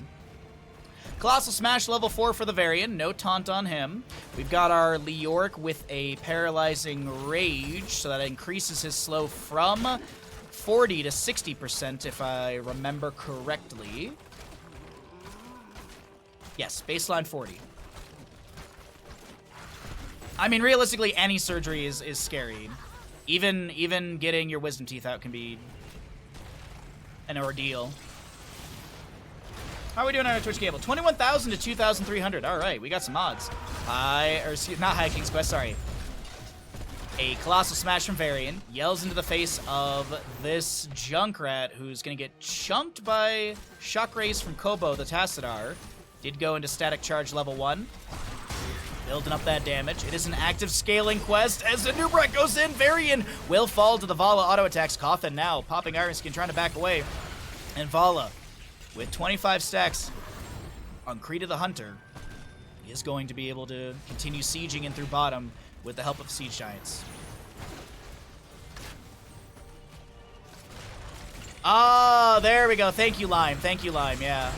Colossal Smash level 4 for the Varian. No taunt on him. We've got our Leoric with a Paralyzing Rage, so that increases his slow from 40 to 60%, if I remember correctly. Yes, baseline 40. I mean, realistically, any surgery is scary. Even getting your wisdom teeth out can be an ordeal. How are we doing on our Twitch cable? 21,000 to 2,300. All right, we got some odds. Not High King's Quest, sorry. A Colossal Smash from Varian yells into the face of this Junkrat, who's going to get chunked by Shock Rays from Kobo, the Tassadar. Did go into Static Charge level 1. Building up that damage. It is an active scaling quest as the Nubrak goes in. Varian will fall to the Vala auto attacks. Coffin now popping Iron Skin, trying to back away. And Vala, with 25 stacks on Krita the Hunter, is going to be able to continue sieging in through bottom with the help of Siege Giants. Ah, there we go. Thank you, Lime. Thank you, Lime. Yeah.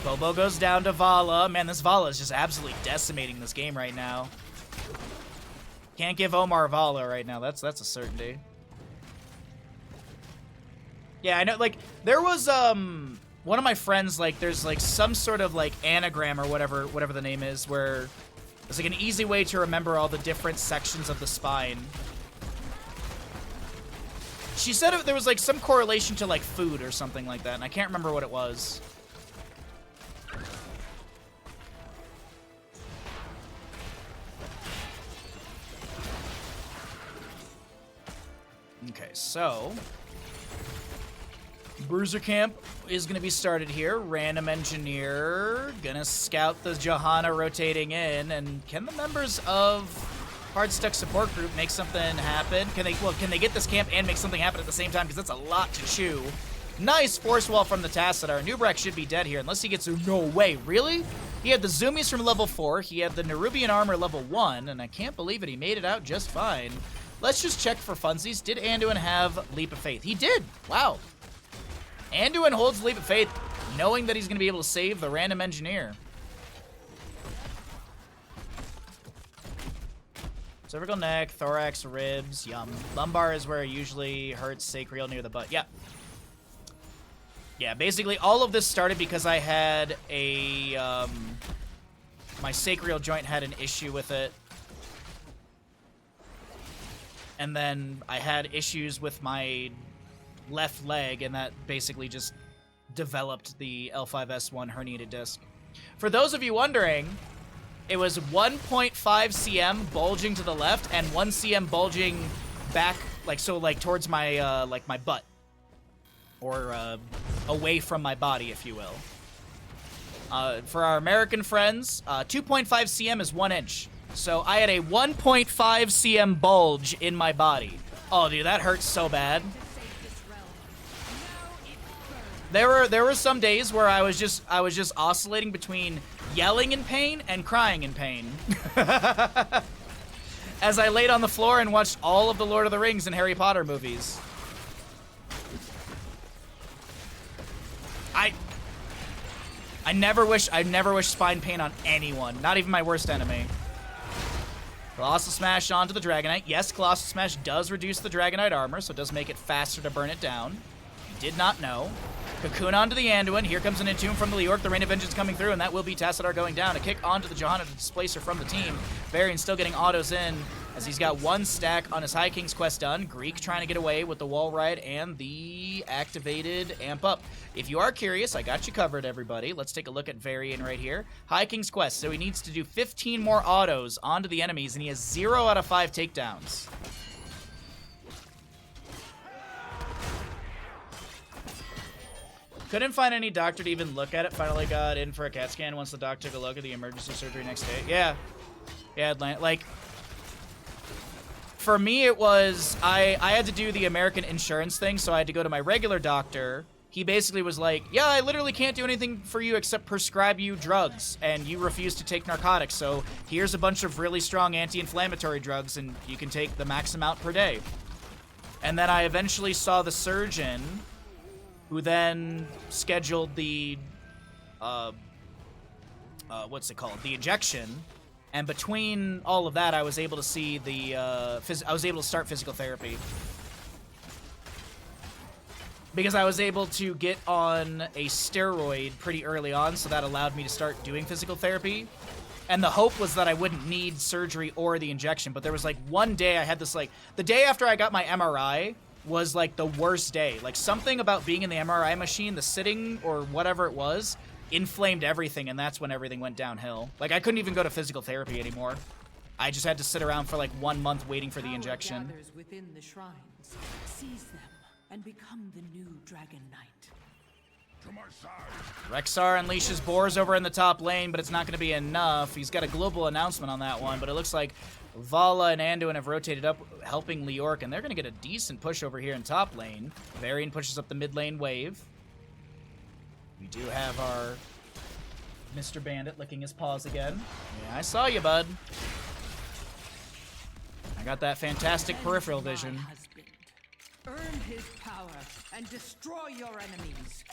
Bobo goes down to Vala. Man, this Vala is just absolutely decimating this game right now. Can't give Omar Vala right now. That's a certainty. Yeah, I know, like, there was, one of my friends, like, there's, like, some sort of, like, anagram or whatever the name is, where there's, like, an easy way to remember all the different sections of the spine. She said there was, like, some correlation to, like, food or something like that, and I can't remember what it was. Okay, so Bruiser Camp is going to be started here. Random Engineer gonna scout the Johanna rotating in, and can the members of Hardstuck Support Group make something happen? Can they get this camp and make something happen at the same time? Because that's a lot to chew. Nice force wall from the Tassadar. Nubrek should be dead here unless he gets... No way, really? He had the zoomies from level 4. He had the Nerubian armor level 1, and I can't believe it. He made it out just fine. Let's just check for funsies. Did Anduin have Leap of Faith? He did. Wow. Anduin holds Leap of Faith knowing that he's going to be able to save the random engineer. Cervical neck, thorax, ribs, yum. Lumbar is where it usually hurts, sacral near the butt. Yeah. Yeah, basically all of this started because I had a, my sacral joint had an issue with it. And then I had issues with my left leg, and that basically just developed the L5S1 herniated disc. For those of you wondering, it was 1.5 cm bulging to the left and 1 cm bulging back, like so, like towards my my butt, or away from my body, if you will. For our American friends, 2.5 cm is 1 inch. So I had a 1.5 cm bulge in my body. Oh, dude, that hurts so bad. There were some days where I was just oscillating between yelling in pain and crying in pain. As I laid on the floor and watched all of the Lord of the Rings and Harry Potter movies. I never wish spine pain on anyone, not even my worst enemy. Colossal Smash onto the Dragonite. Yes, Colossal Smash does reduce the Dragonite armor, so it does make it faster to burn it down. You did not know. Cocoon onto the Anduin. Here comes an Entomb from the Leoric. The Rain of Vengeance coming through, and that will be Tassadar going down. A kick onto the Johanna to displace her from the team. Varian still getting autos in as he's got 1 stack on his High King's quest done. Greek trying to get away with the wall ride and the activated amp up. If you are curious, I got you covered, everybody. Let's take a look at Varian right here. High King's quest, so he needs to do 15 more autos onto the enemies, and he has 0 out of 5 takedowns. Couldn't find any doctor to even look at it. Finally got in for a CAT scan once the doc took a look at the emergency surgery next day. Yeah. Yeah, like, for me it was, I had to do the American insurance thing, so I had to go to my regular doctor. He basically was like, yeah, I literally can't do anything for you except prescribe you drugs, and you refuse to take narcotics, so here's a bunch of really strong anti-inflammatory drugs, and you can take the max amount per day. And then I eventually saw the surgeon, who then scheduled the, what's it called? The injection. And between all of that, I was able to see the, I was able to start physical therapy. Because I was able to get on a steroid pretty early on, so that allowed me to start doing physical therapy. And the hope was that I wouldn't need surgery or the injection, but there was like one day I had this, like, the day after I got my MRI, was like the worst day. Like, something about being in the MRI machine, the sitting or whatever it was, inflamed everything, and that's when everything went downhill. Like, I couldn't even go to physical therapy anymore. I just had to sit around for like 1 month waiting for the injection. Gathers within the shrines. Seize them and become the new Dragon Knight. To my side. Rexxar unleashes Boars over in the top lane, but it's not going to be enough. He's got a global announcement on that one, but it looks like Vala and Anduin have rotated up, helping Leoric, and they're going to get a decent push over here in top lane. Varian pushes up the mid lane wave. We do have our Mr. Bandit licking his paws again. Yeah, I saw you, bud. I got that fantastic peripheral vision. Earn his power and destroy your enemies.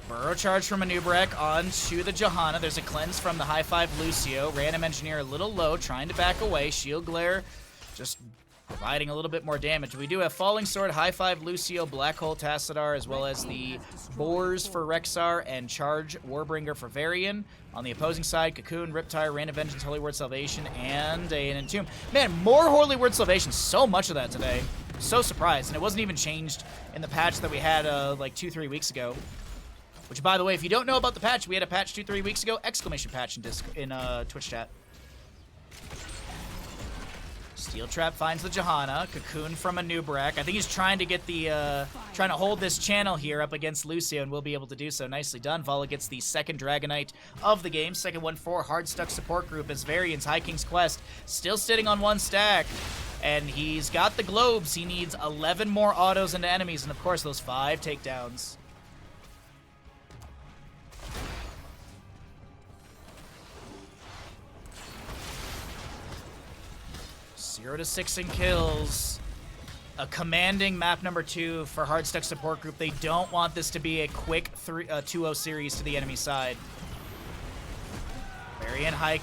Burrow charge from Anubrek onto the Johanna. There's a cleanse from the high five Lucio. Random Engineer a little low, trying to back away. Shield Glare just providing a little bit more damage. We do have Falling Sword, high five Lucio, Black Hole Tassadar, as well as the Boars for Rexxar and Charge Warbringer for Varian. On the opposing side, Cocoon, Riptire, Rain of Vengeance, Holy Word Salvation, and an Entomb. Man, more Holy Word Salvation. So much of that today. So surprised, and it wasn't even changed in the patch that we had like 2-3 weeks ago. Which, by the way, if you don't know about the patch, we had a patch 2-3 weeks ago. Exclamation patch in Twitch chat. Steel Trap finds the Johanna. Cocoon from Anubrek. I think he's trying to get the, trying to hold this channel here up against Lucio, and we'll be able to do so. Nicely done. Vala gets the second Dragonite of the game. Second one for Hard Stuck Support Group as Varian's High King's Quest still sitting on 1 stack. And he's got the globes. He needs 11 more autos into enemies, and of course those 5 takedowns. Zero to 6 in kills. A commanding map number 2 for Hardstuck support group. They don't want this to be a quick 2-0 series to the enemy side. Varian high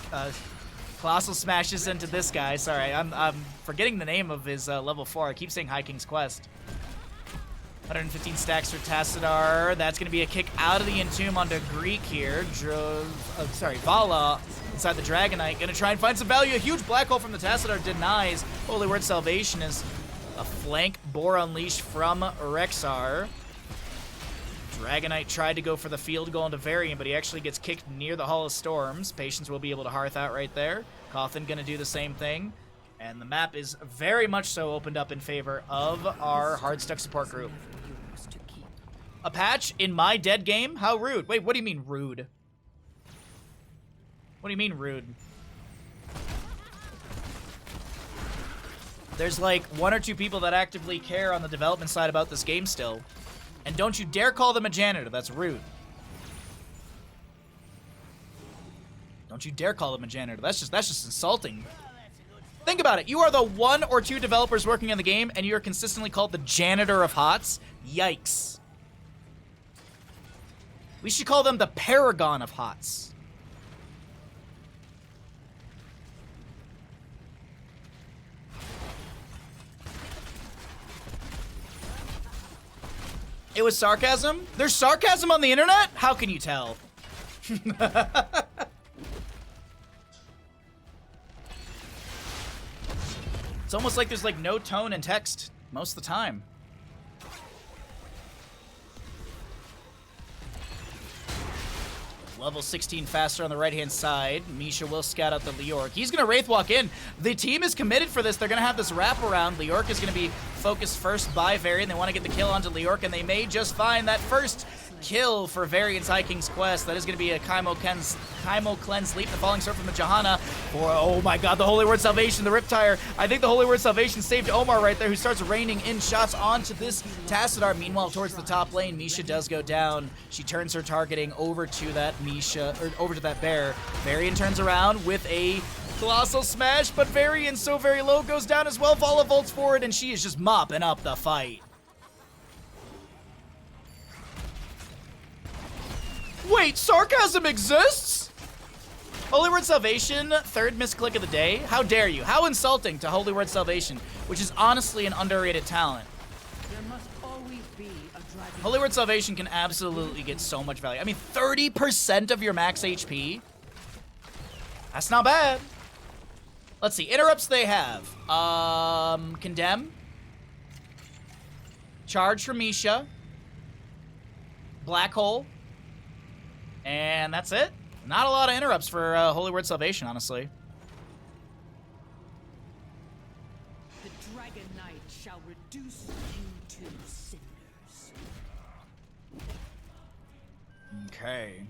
Colossal smashes into this guy. Sorry, I'm forgetting the name of his level 4. I keep saying High King's Quest. 115 stacks for Tassadar. That's going to be a kick out of the Entomb onto Greek here. Vala inside the Dragonite. Going to try and find some value. A huge black hole from the Tassadar denies. Holy Word Salvation is a flank Boar Unleash from Rexar. Dragonite tried to go for the field goal into Varian, but he actually gets kicked near the Hall of Storms. Patience will be able to hearth out right there. Coffin going to do the same thing. And the map is very much so opened up in favor of our Hardstuck support group. A patch in my dead game? How rude. Wait, what do you mean rude? What do you mean rude? There's like 1 or 2 people that actively care on the development side about this game still. And don't you dare call them a janitor. That's rude. Don't you dare call them a janitor. That's just insulting. Think about it. You are the 1 or 2 developers working on the game, and you are consistently called the janitor of HoTS. Yikes. We should call them the paragon of HoTS. It was sarcasm? There's sarcasm on the internet? How can you tell? It's almost like there's like no tone in text most of the time. Level 16 faster on the right-hand side. Misha will scout out the Leoric. He's going to Wraith Walk in. The team is committed for this. They're going to have this wraparound. Leoric is going to be focused first by Varian. They want to get the kill onto Leoric, and they may just find that first kill for Varian's High King's Quest. That is going to be a Kaimo Cleanse Leap, the Falling Sword from the Johanna. For, oh my god, the Holy Word Salvation, the Riptire. I think the Holy Word Salvation saved Omar right there, who starts raining in shots onto this Tassadar. Meanwhile, towards the top lane, Misha does go down. She turns her targeting over to that Misha, or over to that bear. Varian turns around with a Colossal Smash, but Varian so very low goes down as well. Vala volts forward, and she is just mopping up the fight. Wait, sarcasm exists? Holy Word Salvation, 3rd misclick of the day? How dare you? How insulting to Holy Word Salvation, which is honestly an underrated talent. There must always be a driving. Holy Word Salvation can absolutely get so much value. I mean, 30% of your max HP? That's not bad. Let's see, interrupts they have. Condemn. Charge from Misha. Black Hole. And that's it. Not a lot of interrupts for Holy Word Salvation, honestly. The Dragon Knight shall reduce you to cinders. Okay.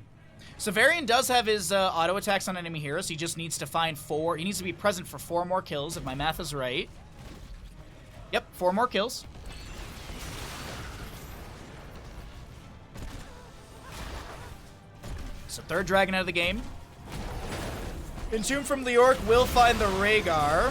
So Varian does have his auto attacks on enemy heroes. He just needs to find 4. He needs to be present for 4 more kills, if my math is right. Yep, 4 more kills. So 3rd dragon out of the game. Entomb from Leoric will find the Rexar.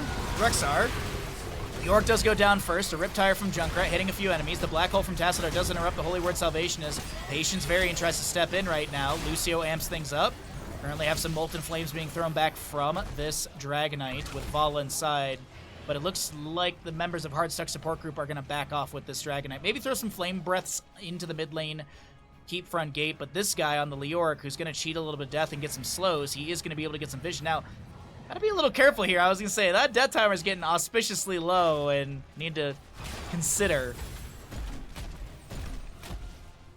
Leoric does go down first. A Riptire from Junkrat hitting a few enemies. The Black Hole from Tassadar does interrupt the Holy Word Salvation as Patience Varian tries to step in right now. Lucio amps things up. Currently have some Molten Flames being thrown back from this Dragonite with Vala inside. But it looks like the members of Hardstuck support group are going to back off with this Dragonite. Maybe throw some Flame Breaths into the mid lane. Keep front gate, but this guy on the Leoric, who's going to cheat a little bit of death and get some slows, he is going to be able to get some vision. Now, gotta be a little careful here. I was going to say, that death timer is getting auspiciously low, and need to consider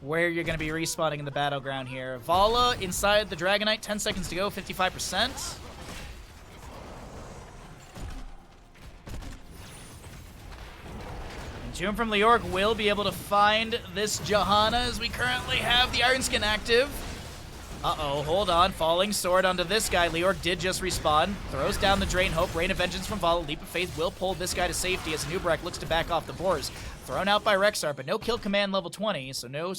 where you're going to be respawning in the battleground here. Vala inside the Dragonite, 10 seconds to go, 55%. Entomb from Leoric will be able to find this Johanna as we currently have the Iron Skin active. Uh-oh, hold on. Falling sword onto this guy. Leorc did just respawn. Throws down the Drain Hope. Rain of Vengeance from Vala. Leap of Faith will pull this guy to safety as Nubrak looks to back off the boars. Thrown out by Rexar, but no kill command level 20, so no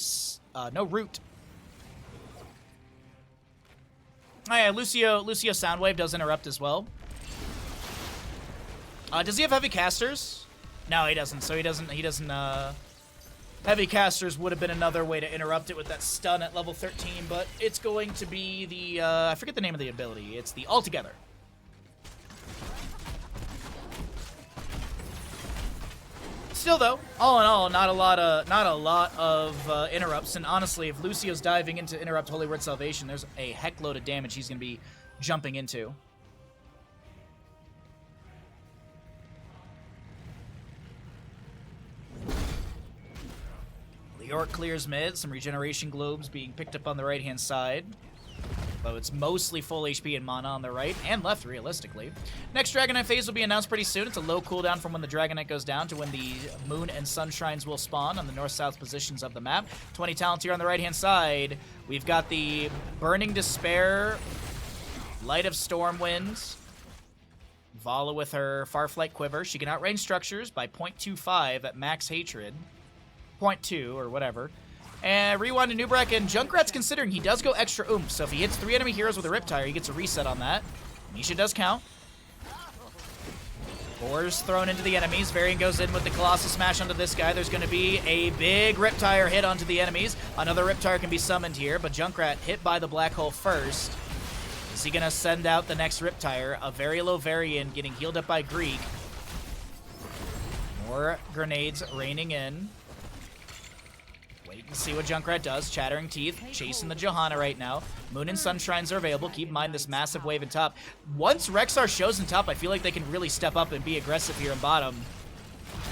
root. Oh yeah, Lucio Soundwave does interrupt as well. Does he have heavy casters? No, he doesn't. So he doesn't, heavy casters would have been another way to interrupt it with that stun at level 13, but it's going to be the, I forget the name of the ability. It's the Altogether. Still though, all in all, not a lot of interrupts, and honestly, if Lucio's diving into interrupt Holy Word Salvation, there's a heck load of damage he's going to be jumping into. Leorc clears mid, some regeneration globes being picked up on the right-hand side. Though it's mostly full HP and mana on the right and left, realistically. Next Dragonite phase will be announced pretty soon. It's a low cooldown from when the Dragonite goes down to when the Moon and Sun Shrines will spawn on the north-south positions of the map. 20 talents here on the right-hand side. We've got the Burning Despair, Light of Stormwind, Vala with her Farflight Quiver. She can outrange structures by 0.25 at max hatred. 0.2 or whatever. And rewind to Nubrak, and Junkrat's considering he does go extra oomph, so if he hits 3 enemy heroes with a Riptire, he gets a reset on that. Nisha does count. Boars thrown into the enemies. Varian goes in with the Colossal Smash onto this guy. There's going to be a big Riptire hit onto the enemies. Another Riptire can be summoned here, but Junkrat hit by the Black Hole first. Is he going to send out the next Riptire? A very low Varian getting healed up by Greek. More grenades raining in. Wait and see what Junkrat does. Chattering Teeth, chasing the Johanna right now. Moon and Sun Shrines are available. Keep in mind this massive wave in top. Once Rexar shows in top, I feel like they can really step up and be aggressive here in bottom.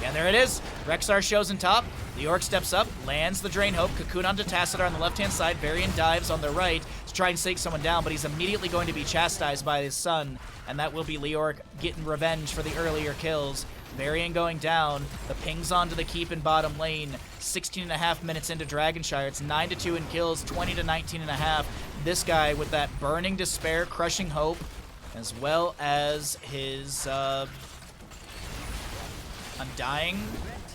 And there it is. Rexar shows in top. The Orc steps up, lands the Drain Hope. Cocoon onto Tassadar on the left-hand side. Varian dives on the right to try and take someone down, but he's immediately going to be chastised by his son, and that will be Leorc getting revenge for the earlier kills. Varian going down. The ping's onto the keep in bottom lane. 16.5 minutes into Dragonshire. It's 9-2 in kills, 20-19.5. This guy with that Burning Despair, Crushing Hope, as well as his Undying.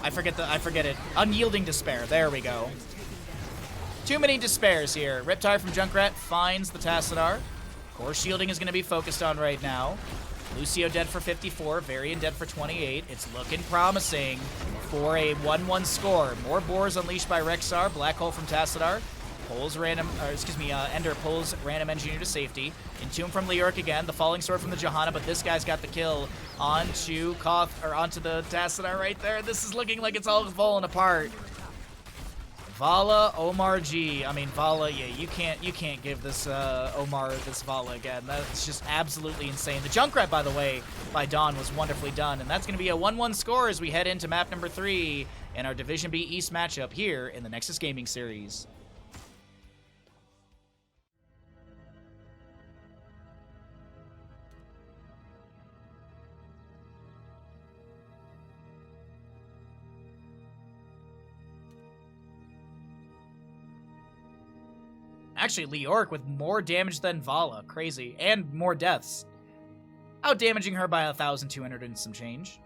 I forget it. Unyielding Despair. There we go. Too many despairs here. Riptire from Junkrat finds the Tassadar. Core shielding is going to be focused on right now. Lucio dead for 54, Varian dead for 28. It's looking promising for a 1-1 score. More boars unleashed by Rexar. Black Hole from Tassadar. Ender pulls Random Engineer to safety. Entomb from Leorc again. The Falling Sword from the Johanna, but this guy's got the kill onto the Tassadar right there. This is looking like it's all falling apart. Vala, Omar G. I mean, Vala, yeah, you can't give this Omar this Vala again. That's just absolutely insane. The Junkrat, by the way, by Dawn was wonderfully done, and that's going to be a 1-1 score as we head into map number 3 in our Division B East matchup here in the Nexus Gaming Series. Actually, Leorc with more damage than Vala. Crazy. And more deaths. Out-damaging her by 1,200 and some change.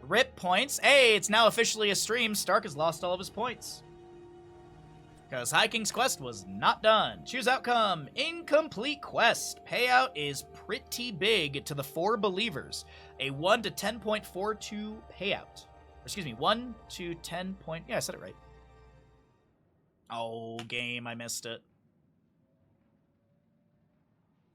RIP points. Hey, it's now officially a stream. Stark has lost all of his points. Because High King's quest was not done. Choose outcome. Incomplete quest. Payout is pretty big to the 4 believers. A 1 to 10.42 payout. Excuse me, 1 to 10 point... Yeah, I said it right. Oh, game, I missed it.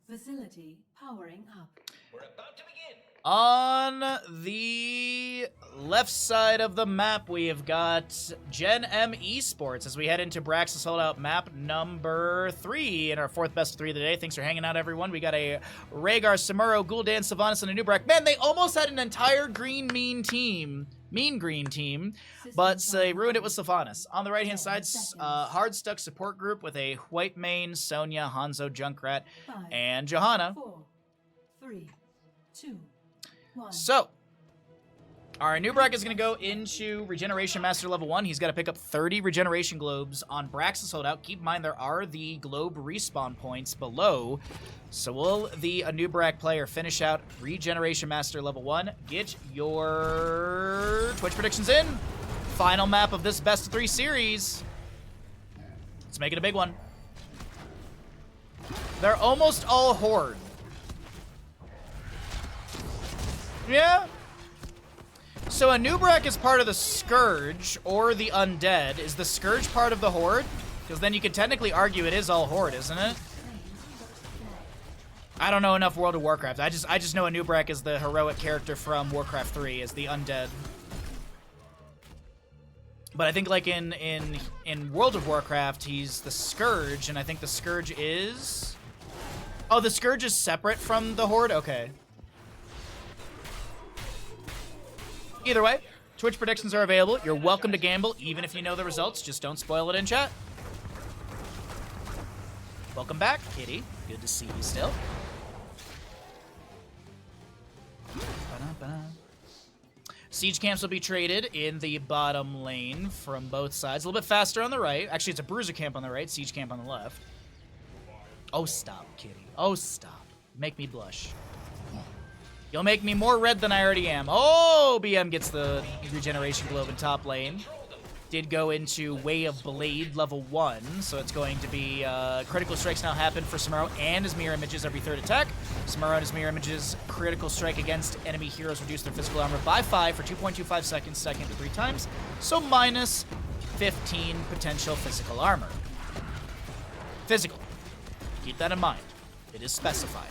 Facility powering up. We're about to begin. On the left side of the map, we have got Gen.M Esports as we head into Braxis Holdout map number 3 in our 4th best of 3 of the day. Thanks for hanging out, everyone. We got a Rhaegar, Samuro, Gul'dan, Sylvanas, and a Nubrak. Man, they almost had an entire green green team, but they ruined it with Sylvanas. On the right-hand side, hard stuck support group with a white main, Sonya, Hanzo, Junkrat, 5, and Johanna. 4, 3, 2, 1. So, Our Nubrak is going to go into Regeneration Master level 1. He's got to pick up 30 Regeneration Globes on Brax's holdout. Keep in mind there are the Globe respawn points below. So will the Nubrak player finish out Regeneration Master level 1? Get your Twitch predictions in. Final map of this best of 3 series. Let's make it a big one. They're almost all Horde. Yeah. So a Nubrak is part of the Scourge or the Undead. Is the Scourge part of the Horde? Because then you could technically argue it is all Horde, isn't it? I don't know enough World of Warcraft. I just know a Nubrak is the heroic character from Warcraft 3 as the Undead. But I think like in World of Warcraft, he's the Scourge, and I think the Scourge is... Oh, the Scourge is separate from the Horde? Okay. Either way, Twitch predictions are available. You're welcome to gamble, even if you know the results. Just don't spoil it in chat. Welcome back, Kitty. Good to see you still. Siege camps will be traded in the bottom lane from both sides. A little bit faster on the right. Actually, it's a bruiser camp on the right, siege camp on the left. Oh, stop, Kitty. Oh, stop. Make me blush. You'll make me more red than I already am. Oh, BM gets the regeneration globe in top lane. Did go into Way of Blade level 1, so it's going to be critical strikes now happen for Samuro and his mirror images every third attack. Samuro and his mirror images critical strike against enemy heroes reduce their physical armor by 5 for 2.25 seconds, second to 3 times, so minus 15 potential physical armor. Physical. Keep that in mind. It is specified.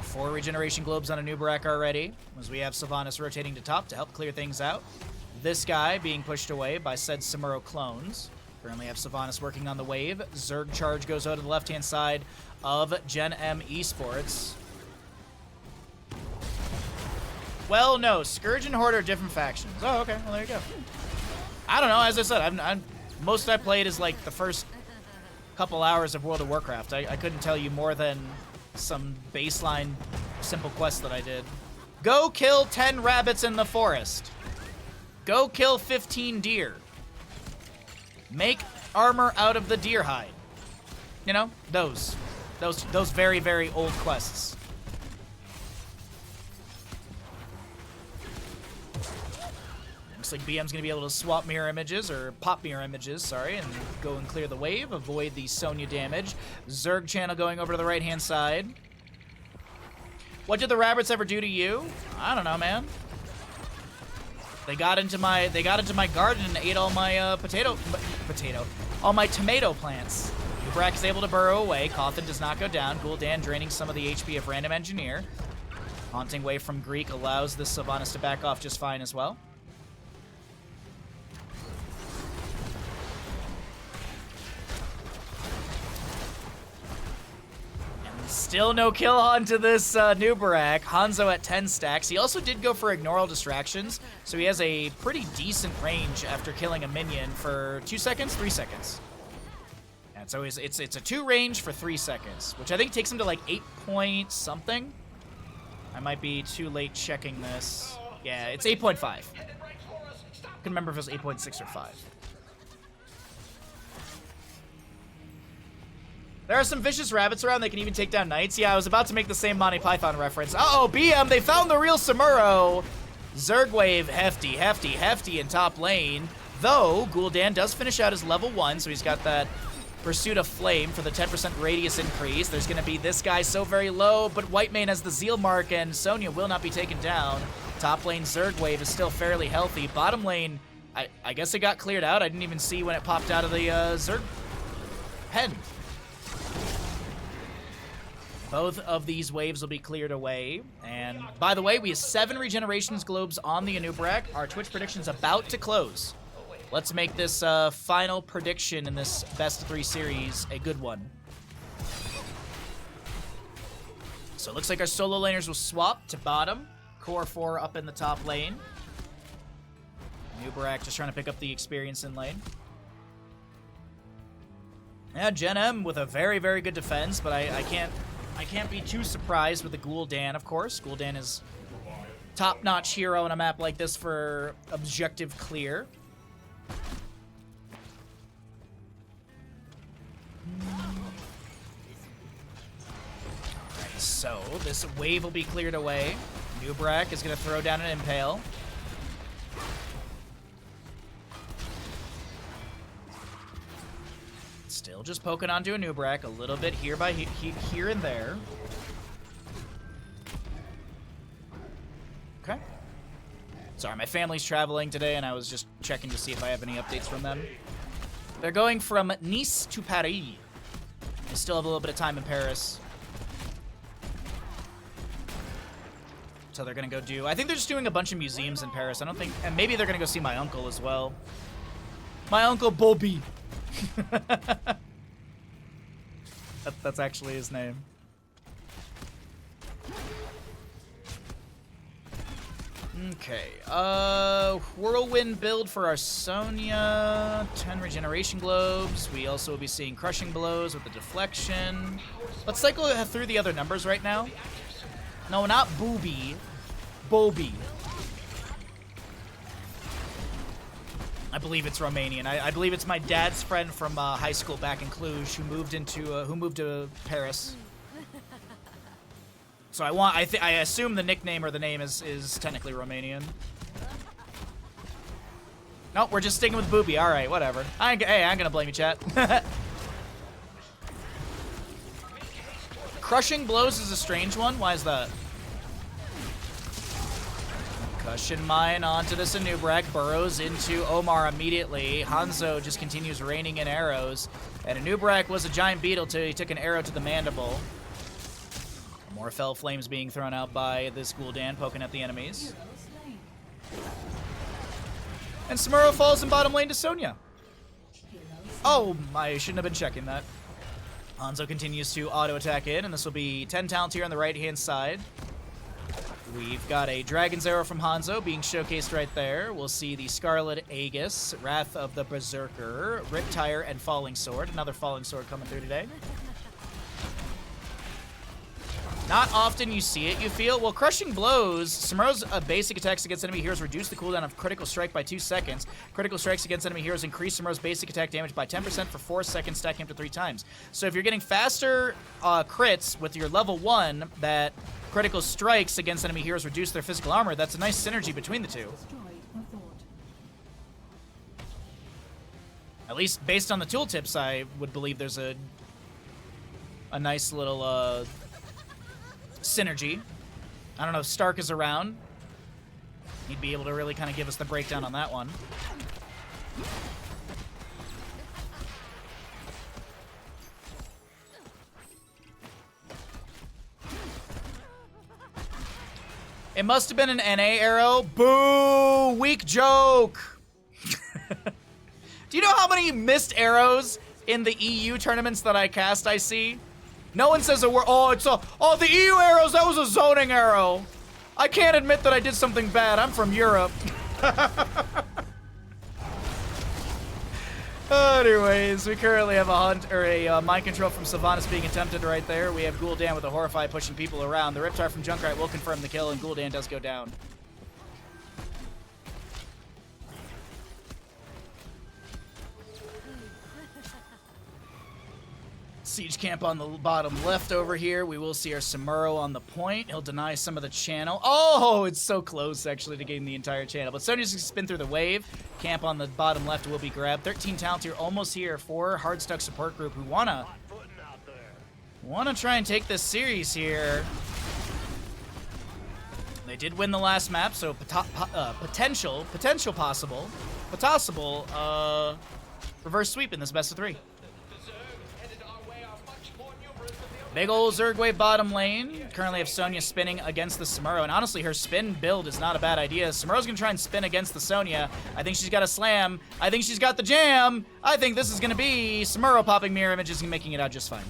4 regeneration globes on a Nubrak already, as we have Sylvanas rotating to top to help clear things out. This guy being pushed away by said Samuro clones. Currently have Sylvanas working on the wave. Zerg charge goes out to the left-hand side of Gen.M Esports. Well, no, Scourge and Horde are different factions. Oh, okay, well, there you go. I don't know, as I said, most I played is like the first couple hours of World of Warcraft. I couldn't tell you more than some baseline simple quest that I did. Go kill 10 rabbits in the forest. Go kill 15 deer. Make armor out of the deer hide. You know, those very, very old quests. Looks like BM's gonna be able to swap mirror images, or pop mirror images, sorry, and go and clear the wave, avoid the Sonya damage. Zerg channel going over to the right-hand side. What did the rabbits ever do to you? I don't know, man. They got into my garden and ate all my all my tomato plants. Ubrak is able to burrow away. Cawthon does not go down. Gul'dan draining some of the HP of Random Engineer. Haunting Wave from Greek allows this Sylvanas to back off just fine as well. Still no kill on to this Nubrak. Hanzo at 10 stacks. He also did go for ignore all distractions, so he has a pretty decent range after killing a minion for 2 seconds, 3 seconds. And so it's a 2 range for 3 seconds, which I think takes him to like 8 point something. I might be too late checking this. Yeah, it's 8.5. I couldn't remember if it was 8.6 or 5. There are some vicious rabbits around. They can even take down knights. Yeah, I was about to make the same Monty Python reference. Uh-oh, BM, they found the real Samuro. Zerg wave, hefty in top lane. Though, Gul'dan does finish out his level 1, so he's got that Pursuit of Flame for the 10% radius increase. There's going to be this guy so very low, but Whitemane has the Zeal Mark, and Sonya will not be taken down. Top lane Zerg wave is still fairly healthy. Bottom lane, I guess it got cleared out. I didn't even see when it popped out of the Zerg pen. Both of these waves will be cleared away. And by the way, we have 7 regenerations globes on the Anubrak. Our Twitch prediction's about to close. Let's make this final prediction in this best of 3 series a good one. So it looks like our solo laners will swap to bottom. Core 4 up in the top lane. Anubrak just trying to pick up the experience in lane. Yeah, Gen.M with a very, very good defense, but I can't be too surprised with the Gul'dan, of course. Gul'dan is top-notch hero on a map like this for objective clear. Alright, so this wave will be cleared away. Nubrak is going to throw down an Impale. Still just poking onto a Nubrak a little bit here by here and there. Okay. Sorry, my family's traveling today, and I was just checking to see if I have any updates from them. They're going from Nice to Paris. I still have a little bit of time in Paris. So they're going to go do... I think they're just doing a bunch of museums in Paris. I don't think... And maybe they're going to go see my uncle as well. My uncle Bobby. That's actually his name. Okay, Whirlwind build for our Sonya, 10 regeneration globes. We also will be seeing crushing blows with the deflection. Let's cycle through the other numbers right now. No, not Booby, Bobby. I believe it's Romanian. I believe it's my dad's friend from high school back in Cluj who moved to Paris. So I assume the nickname or the name is technically Romanian. Nope, we're just sticking with Booby. All right, whatever. Hey, I'm gonna blame you, chat. Crushing blows is a strange one. Why is that? Cushion mine onto this Anubrak, burrows into Omar immediately. Hanzo just continues raining in arrows. And Anubrak was a giant beetle till he took an arrow to the mandible. More fell flames being thrown out by this Gul'dan poking at the enemies. And Samuro falls in bottom lane to Sonya. Oh, I shouldn't have been checking that. Hanzo continues to auto-attack in, and this will be 10 talents here on the right-hand side. We've got a Dragon's Arrow from Hanzo being showcased right there. We'll see the Scarlet Aegis, Wrath of the Berserker, Riptire, and Falling Sword. Another Falling Sword coming through today. Not often you see it, you feel. Well, Crushing Blows, Samuro's basic attacks against enemy heroes reduce the cooldown of Critical Strike by 2 seconds. Critical Strikes against enemy heroes increase Samuro's basic attack damage by 10% for 4 seconds, stacking up to 3 times. So if you're getting faster crits with your level 1 that Critical Strikes against enemy heroes reduce their physical armor, that's a nice synergy between the two. At least based on the tooltips, I would believe there's a nice little synergy. I don't know if Stark is around. He'd be able to really kind of give us the breakdown on that one. It must have been an NA arrow. Boo! Weak joke! Do you know how many missed arrows in the EU tournaments that I cast I see? No one says a word. Oh, the EU arrows, that was a zoning arrow. I can't admit that I did something bad. I'm from Europe. Anyways, we currently have a mind control from Sylvanas being attempted right there. We have Gul'dan with a Horrify pushing people around. The Riptire from Junkrat will confirm the kill, and Gul'dan does go down. Siege camp on the bottom left over here. We will see our Samuro on the point. He'll deny some of the channel. Oh, it's so close, actually, to getting the entire channel. But Sonya's going to spin through the wave. Camp on the bottom left will be grabbed. 13 talents here, almost here for Hardstuck support group who wanna try and take this series here. They did win the last map, so potential possible reverse sweep in this best of 3. Big ol' Zergway bottom lane. Currently have Sonya spinning against the Samuro, and honestly, her spin build is not a bad idea. Samuro's gonna try and spin against the Sonya. I think she's got a slam. I think she's got the jam. I think this is gonna be Samuro popping mirror images and making it out just fine.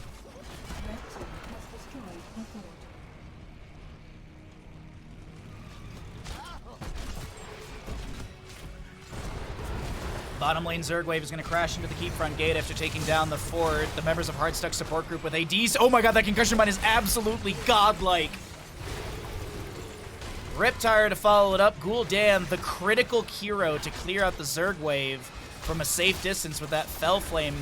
Bottom lane Zergwave is going to crash into the keep front gate after taking down the fort. The members of Hardstuck support group with ADs. Oh my god, that concussion mine is absolutely godlike. Riptire to follow it up. Gul'dan, the critical hero to clear out the Zerg wave from a safe distance with that Fell Flame,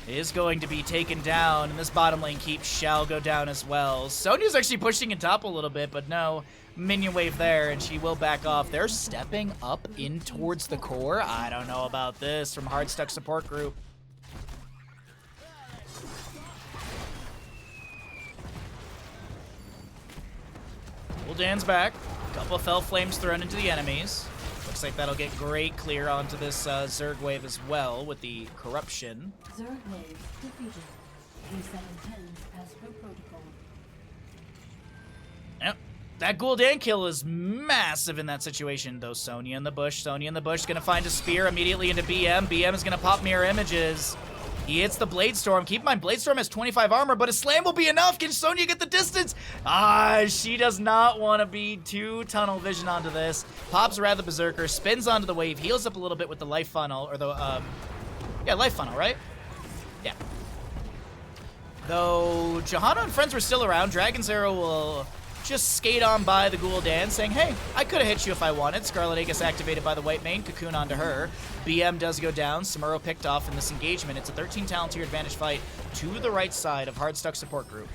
is going to be taken down, and this bottom lane keep shall go down as well. Sonya's actually pushing in top a little bit, but no minion wave there, and she will back off. They're stepping up in towards the core. I don't know about this from Hard Stuck support group. Gul'dan's back. A couple of Fell Flames thrown into the enemies. Looks like that'll get great clear onto this Zerg wave as well with the corruption. Zerg wave defeated. Reset intends as per protocol. Yep. That Gul'dan kill is massive in that situation, though. Sonya in the bush. Sonya in the bush is going to find a spear immediately into BM. BM is going to pop mirror images. He hits the Blade Storm. Keep in mind, Blade Storm has 25 armor, but a slam will be enough. Can Sonya get the distance? She does not want to be too tunnel vision onto this. Pops Rather Berserker, spins onto the wave, heals up a little bit with the life funnel, or the, yeah, life funnel, right? Yeah. Though Johanna and friends were still around, Dragon's Arrow will just skate on by the Gul'dan, saying, hey, I could have hit you if I wanted. Scarlet Aegis activated by the white main, cocoon onto her. BM does go down. Samuro picked off in this engagement. It's a 13 talent tier advantage fight to the right side of Hard Stuck support group.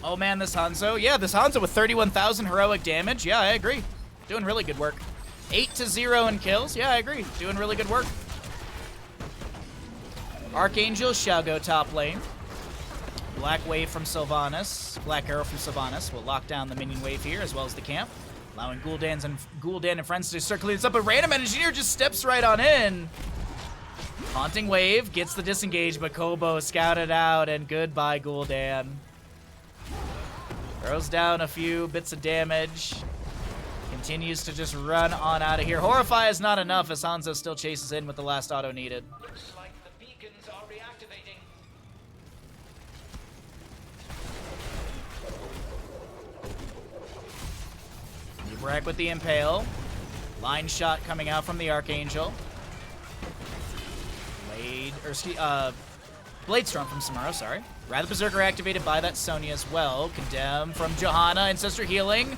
Oh man, this Hanzo. Yeah, this Hanzo with 31,000 heroic damage. Yeah, I agree. Doing really good work. 8-0 in kills. Yeah, I agree. Doing really good work. Archangel shall go top lane. Black wave from Sylvanas. Black arrow from Sylvanas will lock down the minion wave here as well as the camp. Allowing Gul'dan and friends to circulate this up. But Random Engineer just steps right on in. Haunting wave gets the disengage, but Kobo scouted out and goodbye Gul'dan. Throws down a few bits of damage. Continues to just run on out of here. Horrify is not enough as Hanzo still chases in with the last auto needed. Looks like the beacons are reactivating. Ubrak with the Impale. Line shot coming out from the Archangel. Blade Storm from Samuro, sorry. Rather Berserker activated by that Sonya as well. Condemn from Johanna. Ancestor healing.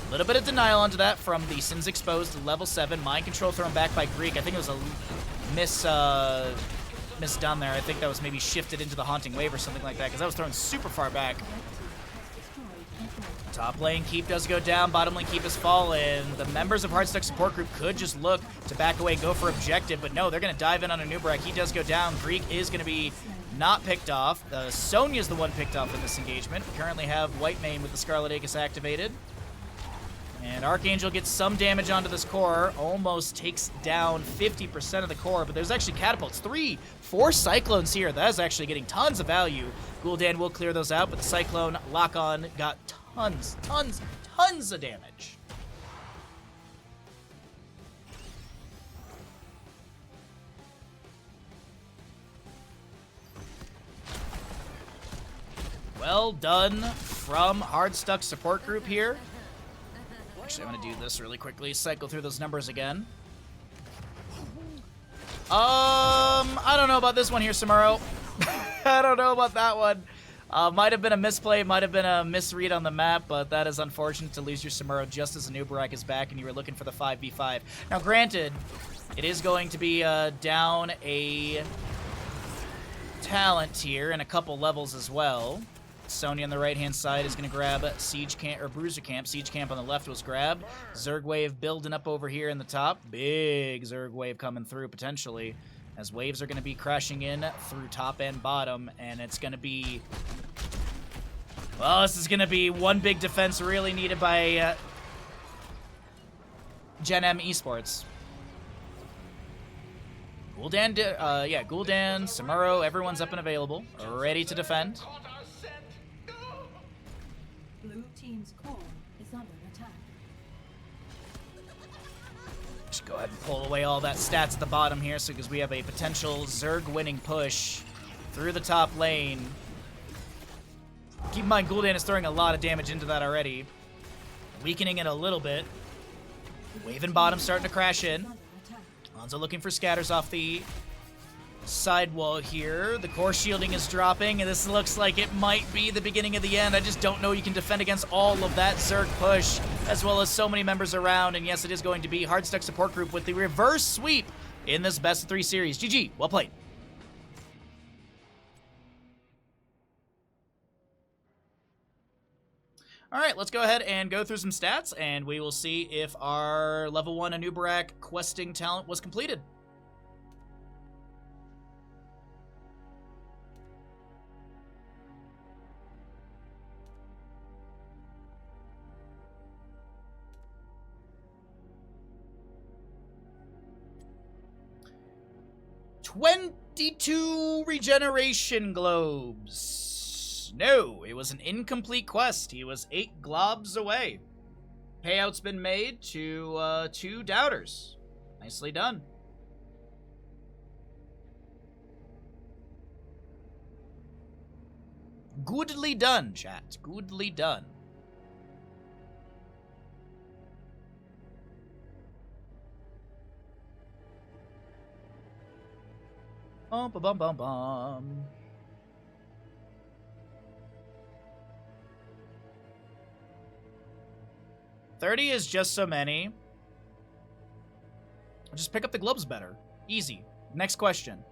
A little bit of denial onto that from the Sins Exposed level 7. Mind Control thrown back by Greek. I think it was a miss done there. I think that was maybe shifted into the Haunting Wave or something like that because that was thrown super far back. Top lane keep does go down. Bottom lane keep has fallen. The members of Hard Stuck support group could just look to back away and go for objective, but no, they're going to dive in on a Ubrak. He does go down. Greek is going to be not picked off. Sonya's the one picked off in this engagement. We currently have White Mane with the Scarlet Aegis activated. And Archangel gets some damage onto this core. Almost takes down 50% of the core, but there's actually catapults. 4 Cyclones here. That is actually getting tons of value. Gul'dan will clear those out, but the Cyclone lock-on got tons of damage. Well done from Hard Stuck support group here. Actually, I'm going to do this really quickly. Cycle through those numbers again. I don't know about this one here, Samuro. I don't know about that one. Might have been a misplay, might have been a misread on the map, but that is unfortunate to lose your Samuro just as Anubarak is back and you were looking for the 5v5. Now, granted, it is going to be down a talent tier and a couple levels as well. Sonya on the right-hand side is going to grab Siege Camp, or Bruiser Camp. Siege Camp on the left was grabbed. Zerg Wave building up over here in the top. Big Zerg Wave coming through, potentially, as waves are going to be crashing in through top and bottom, and it's going to be... Well, this is going to be one big defense really needed by Gen.M Esports. Gul'dan, Gul'dan, Samuro, everyone's up and available, ready to defend. Blue team's core is under attack. Just go ahead and pull away all that stats at the bottom here, so because we have a potential Zerg winning push through the top lane. Keep in mind, Gul'dan is throwing a lot of damage into that already, weakening it a little bit. Wave and bottom starting to crash in. Another attack. Hanzo looking for scatters off the side wall here. The core shielding is dropping, and this looks like it might be the beginning of the end. I just don't know you can defend against all of that Zerg push, as well as so many members around. And yes, it is going to be Hardstuck support group with the reverse sweep in this best of 3 series. GG, well played. All right, let's go ahead and go through some stats, and we will see if our level 1 Anubarak questing talent was completed. "22 regeneration globes." No, it was an incomplete quest. He was 8 globs away. Payout's been made to 2 doubters. Nicely done. Goodly done, chat. Goodly done. Bum bum bum bum bum. $30 is just so many. Just pick up the globes better. Easy. Next question.